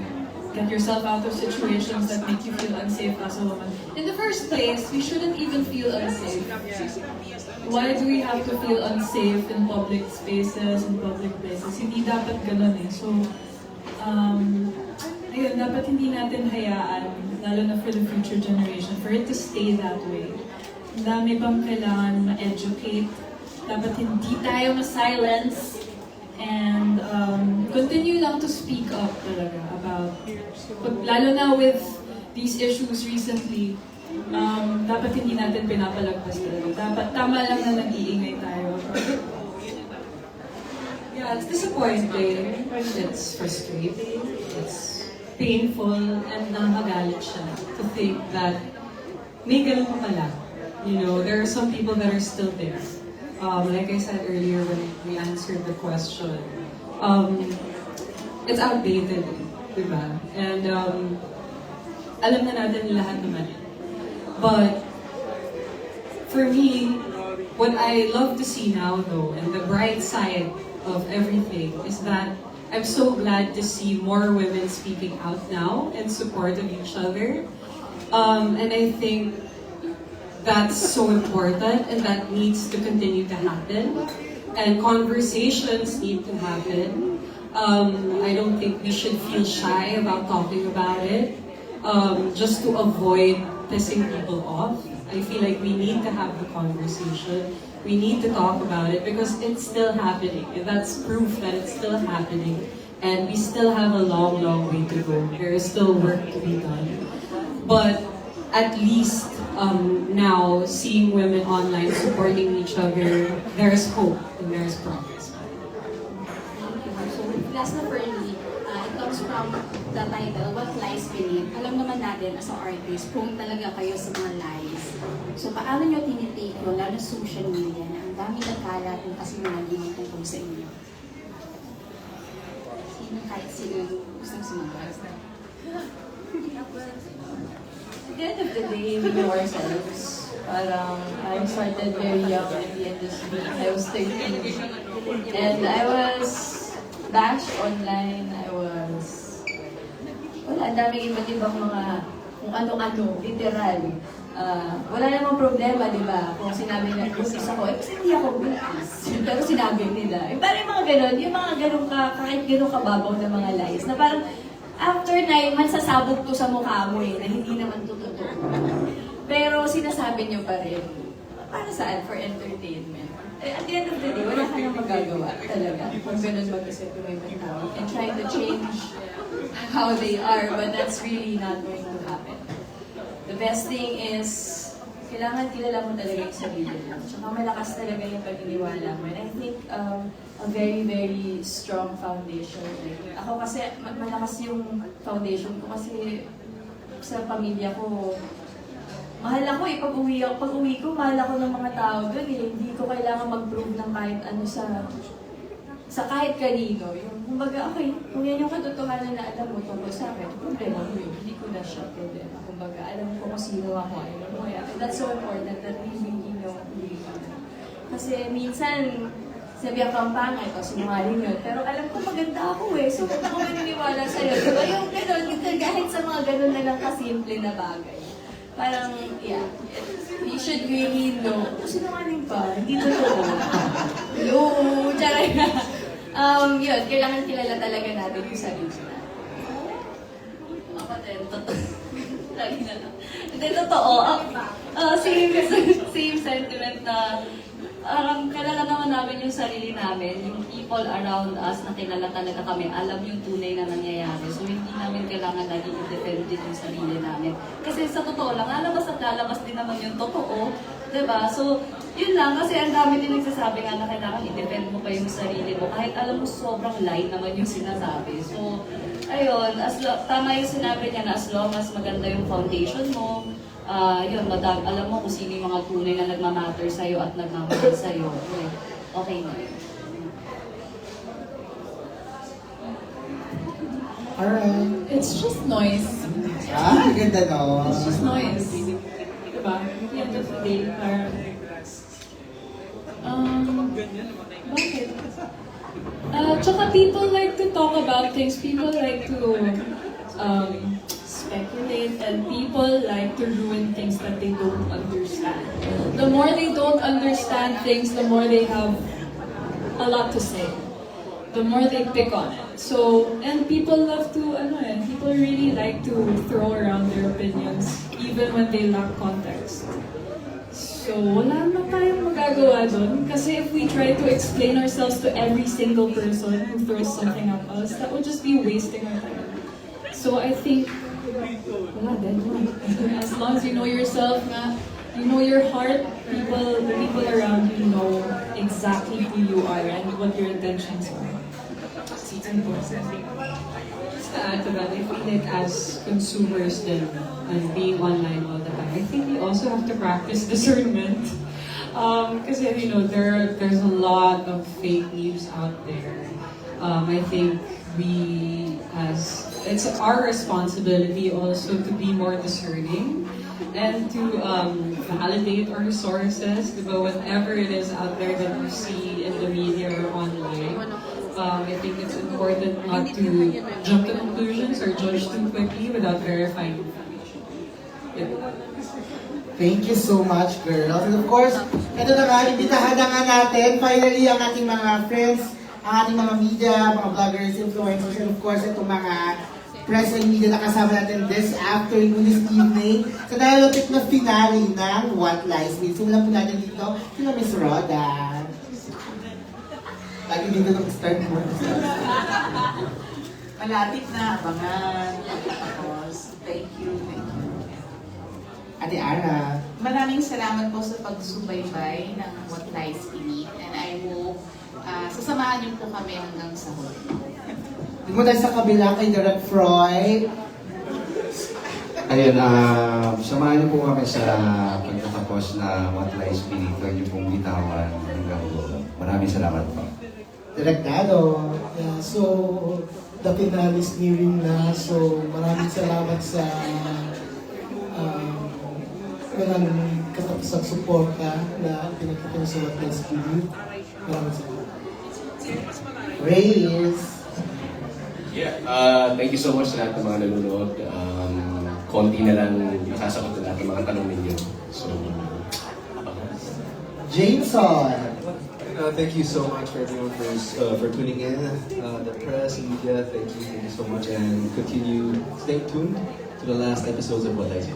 get yourself out of situations that make you feel unsafe as a woman. In the first place, we shouldn't even feel unsafe. Why do we have to feel unsafe in public spaces, in public places? Hindi dapat ganun eh. So, ayun, dapat hindi natin hayaan, lalo na for the future generation, for it to stay that way. Ang dami pang kailangan ma-educate. Dapat hindi tayo ma-silence. And continue lang to speak up talaga about, lalo na with these issues recently, dapat hindi natin pinapalagpas talaga. Dapat tama lang na nag-iingay tayo. Yeah, it's disappointing, it's frustrating, it's painful, and nakakagalit siya to think that may ganun pa pala. You know, there are some people that are still there. Like I said earlier when we answered the question, it's outdated, diba? And alam na natin lahat naman. But for me, what I love to see now though, and the bright side of everything is that I'm so glad to see more women speaking out now in support of each other. And I think that's so important and that needs to continue to happen. And conversations need to happen. I don't think we should feel shy about talking about it, just to avoid pissing people off. I feel like we need to have the conversation. We need to talk about it because it's still happening. And that's proof that it's still happening. And we still have a long, long way to go. There is still work to be done. But at least now, seeing women online supporting each other, there's hope and there's progress. So, last na for me, it comes from the title, What Lies Beneath. Alam naman natin, as an artist, kung talaga kayo sa mga lies. So, paano nyo tinitake yun, lalo sa social media, na ang dami nagkalat ng kasinungalingan tungkol sa inyo? Kahit sino gustong sumagot. At the end of the day, we know ourselves. Parang, I started very young in the industry. I was 13. And I was bashed online. Wala, ang daming iba't ibang mga, kung ano-ano, literal. Wala namang problema, di ba? Kung sinabi na buntis ako, kasi hindi ako buntis. Pero sinabi nila. Parang yung mga ganon, yung mga ganon kahit ganon kababaw na mga lies, na parang, after 9 months, sasabog to sa mukha mo na hindi naman to totoo. Pero sinasabi nyo pa rin, para saan? For entertainment. At the end of the day, wala ka nang magagawa talaga kung ganun mag-isip yung ibang tao and try to change how they are, but that's really not going to happen. The best thing is, kailangan kilala mo talaga yung sarili mo. Tsaka malakas talaga yung paniniwala mo. And I think a very, very strong foundation. Ako kasi, malakas yung foundation ko kasi sa pamilya ko, mahal ako eh. Pag uwi ko, mahal ako ng mga tao doon eh. Hindi ko kailangan mag-prove ng kahit ano sa kahit kanino. Yung, kumbaga, okay, kung yan yung katotohanan na alam mo tungkol sa akin, problema mo yun. Hindi ko na siya problema. Kumbaga, alam ko kung sino ako. That's so important that we really know who we are. Kasi minsan, sabi ang kampangay, ito, sinungaling yun. Pero alam ko maganda ako eh. So, ba't ako maniniwala sa'yo? Diba yung gano'n, kahit sa mga gano'n na lang kasimple na bagay. Parang, yeah, you should really know. Sinungaling pa, hindi totoo. Hello, tsaray na. Yun, kailangan kilala talaga natin yung sarili na. Ako din, totoo. Lagi na lang. Hindi, totoo. Same sentiment na kilala naman namin yung sarili namin, yung people around us na kilala talaga kami, alam yung tunay na nangyayari. So hindi namin kailangan laging i-defend din yung sarili namin. Kasi sa totoo lang, lalabas at lalabas din naman yung totoo. Diba? So, yun lang. Kasi ang dami din nagsasabi nga na kailangan i-defend mo pa yung sarili mo. Kahit alam mo sobrang lie naman yung sinasabi. So, ayun. Tama yung sinabi niya na as long as maganda yung foundation mo, yun, alam mo kung sino yung mga tunay na nagmamatter sa'yo at nagmamahal sa'yo. Okay na yun. Alright. It's just noise. Ganda no. It's just noise. Diba? At the end of the day, parang... bakit? Tsaka people like to talk about things. People like to speculate, and people like to ruin things that they don't understand. The more they don't understand things, the more they have a lot to say. The more they pick on it. So, and people love to, people really like to throw around their opinions even when they lack context. So, wala na tayong magagawa dun. Kasi if we try to explain ourselves to every single person who throws something at us, that would just be wasting our time. So, I think, wala din. As long as you know yourself, you know your heart, the people around you know exactly who you are and what your intentions are. It's important. Just to add to that, I feel like as consumers then, and being online all the time, I think we also have to practice discernment. Because there's a lot of fake news out there. I think it's our responsibility also to be more discerning and to validate our sources, whatever it is out there that you see in the media or online. I think it's important not to jump to conclusions or judge too quickly without verifying information. Thank you so much, girls. And of course, ito na nga, imbitahan na nga natin, finally, ang ating mga friends, ang ating mga media, mga vloggers, influencers, and of course, itong mga press and media na kasama natin this afternoon, this evening, sa nalapit na finale ng What Lies Mean. Simulan po natin dito, sila Miss Roda. Lagi dito nag-start mo. Malapit na, abangan. Thank you. Ate Ara. Maraming salamat po sa pagsubaybay ng What Lies Beneath, and I hope sasamahan niyo po kami hanggang sa huli. Di mo tayo sa kabila kay Direct Froy. Ayun, samahan niyo po kami sa pagtatapos na What Lies Beneath. Huwag niyo pong bitawan hanggang dulo. Maraming salamat po. Direktado. Yeah, so, the finale is nearing na. So, maraming salamat sa walang katapusang suporta na pinagkita sa What Lies Beneath. Maraming salamat. Reyes. Yeah, thank you so much sa lahat ng mga nanonood. Konti na lang nasasagot na lahat ng mga tanong ninyo. So, Jameson. Thank you so much for everyone for tuning in. The press and media, thank you so much, and continue stay tuned to the last episodes of What I Do.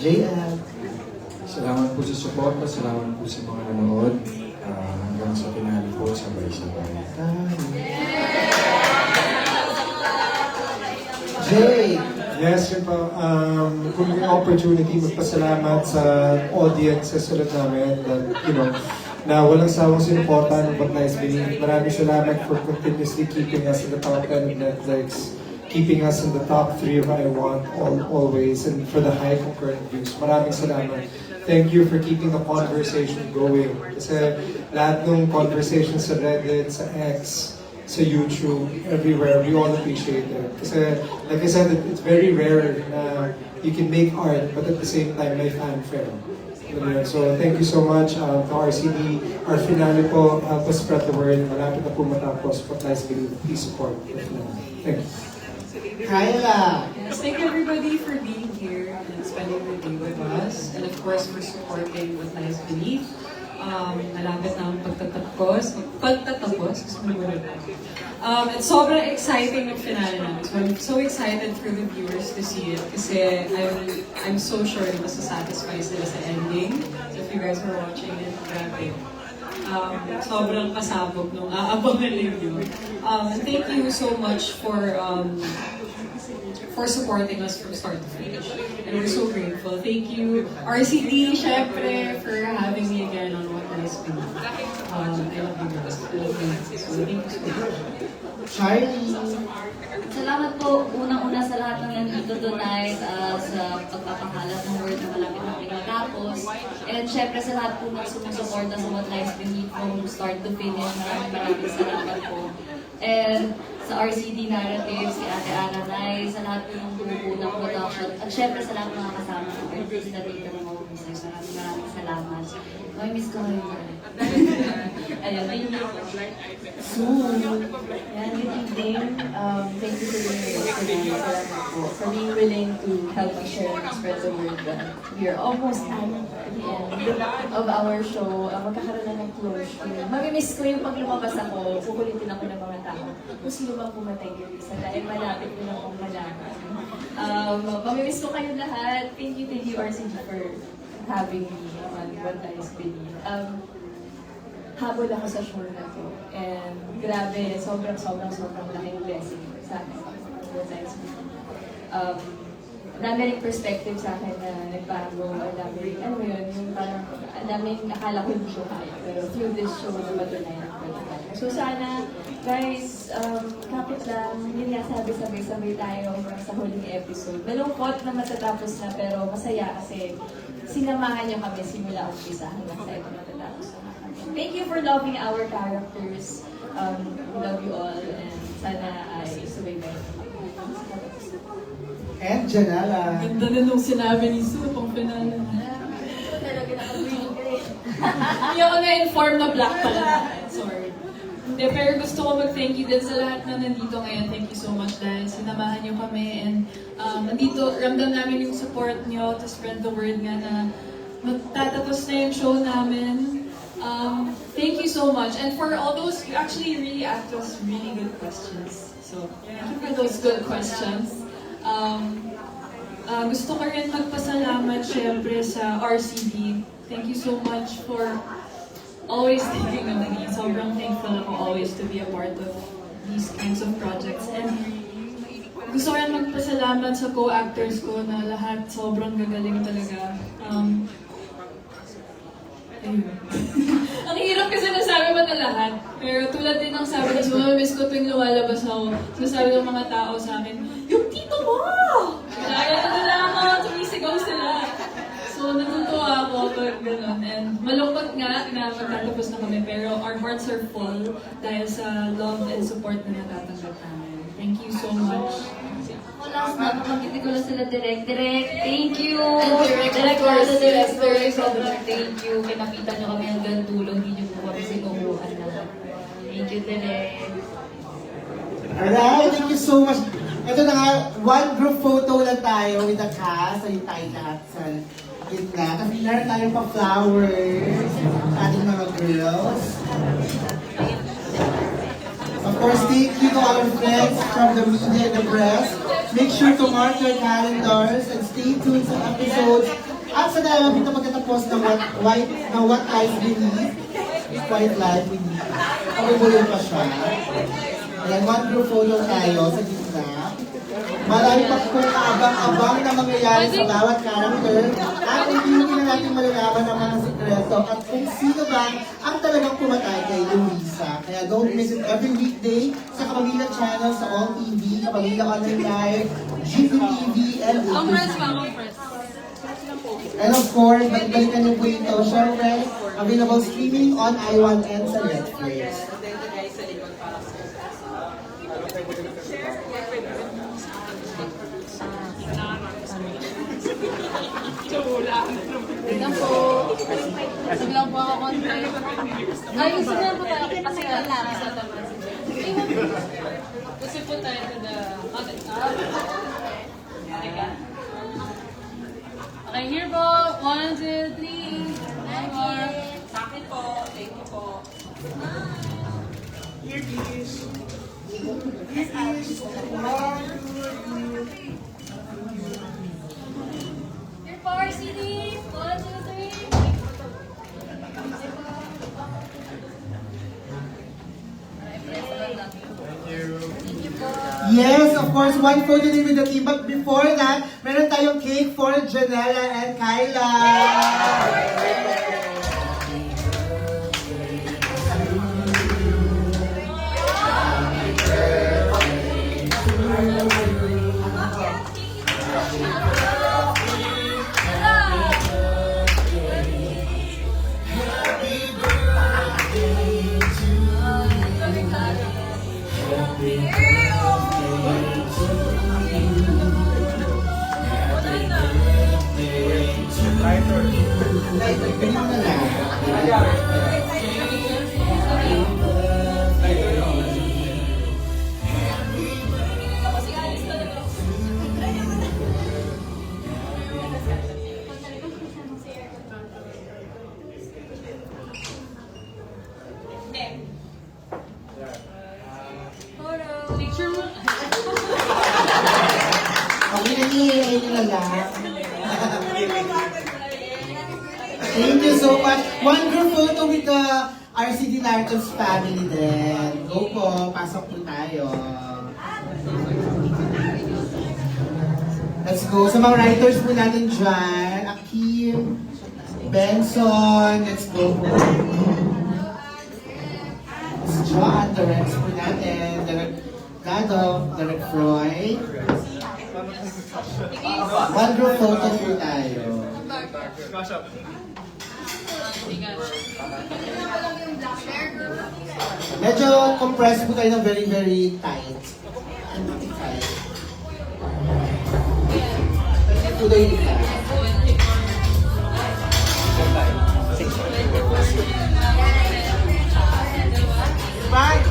JL. Salamat po sa support, salamat po sa mga nanood. Hanggang sa finale po, sabay-sabay tayo. Jay! Yes, yun po. Kung may opportunity, magpasalamat sa audiences ulit namin that, na walang sawang sinuporta ng What Lies Beneath. Maraming salamat for continuously keeping us in the top 10 of Netflix, keeping us in the top 3 of I Want always, and for the high concurrent views. Maraming salamat. Thank you for keeping the conversation going. Kasi lahat ng conversation sa Reddit, sa X, sa YouTube, everywhere, we all appreciate it. Kasi, like I said, it's very rare na you can make art, but at the same time, may fanfare. So, thank you so much to RCD. Our finale po, help us spread the word. Malapit na po matapos. What Lies Beneath, please support the finale. Thank you. Kyla! Yes, thank you everybody for being here and spending the day with us. And of course, for supporting What Lies Beneath. Malapit na ang pagtatapos. It's sobrang exciting yung finale namin. So I'm so excited for the viewers to see it kasi I'm so sure na masasatisfy sila sa ending. So if you guys are watching it, grabe. Sobrang pasabog nung aabangan ninyo. And thank you so much for supporting us from start to finish. And we're so grateful. Thank you, RCD, syempre, for having me again on What Lies Beneath. I love you guys. I love you guys. So thank you so much. Charlie! Salamat po unang-una sa lahat ng nandito tonight sa pagpapakalat ng word na malapit na pinatapos. And syempre sa lahat po ng sumusuporta sa What Lies Beneath from start to finish. Maraming salamat po. And sa RCD Narratives, si Ate Ana Nay, sa lahat po ng grupo ng production. At syempre sa lahat ng mga kasama ng artista dito ng mga users. Maraming salamat. May miss ko kayo. Ayun, ayun po. Soon. Yan, good evening. Thank you for being here today. Salamat po. For being willing to help us share and spread the word that we are almost at the end of our show. Magkakaroon na ng closure. Mamimiss ko yung pag lumabas ako, kukulitin ako ng mga tao. Kung sino ba pumatay yung isa dahil malapit ko na akong malaman. Mamimiss ko kayo lahat. Thank you, RCG, for having me on What Lies Beneath. Habol ako sa show na to. And grabe, sobrang laking blessing sa akin. What Lies Beneath. Dami rin perspective sa akin na nagbago. Ang dami rin, ano yun, yung parang, ang daming nakala ko hindi ko kaya. Pero through this show, napatunayan ako. So sana, guys, kapit lang, yun nga sabay tayo sa huling episode. Malungkot na matatapos na, pero masaya kasi sinamahan niyo kami simula umpisa hanggang sa ito matatapos na kami. Thank you for loving our characters. We love you all, and sana ay subaybay. And Janela. Ganda na nung sinabi ni Sue pang finale. Talaga nakabigay. Hindi ako na-inform na black pala. Sorry. Hindi, pero gusto ko mag-thank you din sa lahat na nandito ngayon. Thank you so much dahil sinamahan niyo kami. And nandito, ramdam namin yung support niyo to spread the word nga na magtatapos na yung show namin. Thank you so much. And for all those, you actually really asked us really good questions. So, thank you for those good questions. Gusto ko rin magpasalamat syempre sa RCD. Thank you so much for always thinking of me. Sobrang thankful ako always to be a part of these kinds of projects. And gusto ko rin magpasalamat sa co-actors ko na lahat sobrang gagaling talaga. Ang hirap kasi nasabi mo na lahat. Pero tulad din ng sabi ni Suma, miss ko tuwing lumalabas ako. Sinasabi ng mga tao sa amin, yung tito mo! Kaya na lang ako, tumisigaw sila. So natutuwa ako pag gano'n. And malungkot nga na magtatapos na kami. Pero our hearts are full dahil sa love and support na natatanggap namin. Thank you so much. Last na, makakiti ko lang sila direct. Thank you! Direct Sobrang thank you. Kinakita nyo kami hanggang dulo, hindi nyo po kami sinuhuan na. Thank you, direct. Alright, thank you so much. Ito na nga, one group photo lang tayo with the cast. Ayun tayo lahat sa Yun na. Tapos meron tayong pa-flowers sa ating mga girls. Of course, thank you to our friends from the media and the press. Make sure to mark your calendars and stay tuned sa episodes. At sa dalawa dito magtatapos ng What Lies Beneath. Quiet Life Beneath. Pagbubuloy pa siya. Ayan, one group photo tayo sa gitna. Marami pa kung kaabang-abang na mangyayari sa bawat character at hindi na natin malalaman ang mga sikreto at kung sino ba ang talagang pumatay kay Luisa. Kaya don't miss it every weekday sa Kapamilya Channel, sa All TV, Kapamilya Online Live, GTV, and And of course, balikan niyo po ito, syempre, available streaming on iOne and sa Netflix. Tignan po. Sabi lang po ako konti. Ayusin lang po tayo kasi lang sa taman. Kasi po tayo to the content. Okay ka? Okay, here po. 1, 2, 3. One more. Sa akin po. Thank you po. Here, please. Here po, RCD. 1, 2, 3. Yes, of course, one photo din with the team. But before that, meron tayong cake for Janella and Kyla. Picture mo. Okay na niya na lang. Thank you so much. One group photo with the RCD Narcos family din. Go po, pasok po tayo. Let's go. Sa mga writers po natin dyan, Akim, Benson, let's go po. Si John, the Rex po natin, Derek Gado, Derek Freud. One group photo po tayo. Medyo compressed po tayo ng very, very tight. Tight. Today, bye!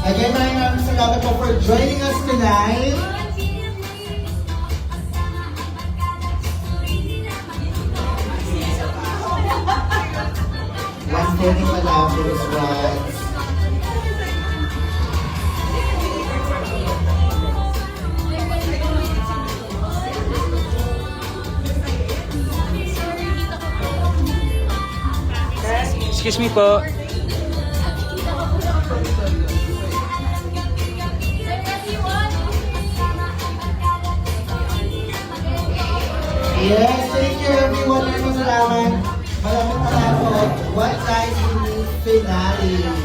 Again, maraming salamat po for joining us tonight. One photo pa lang for this one. Excuse me po. Yes, thank you everyone. Maraming salamat. Maraming salamat. What Lies Beneath finale.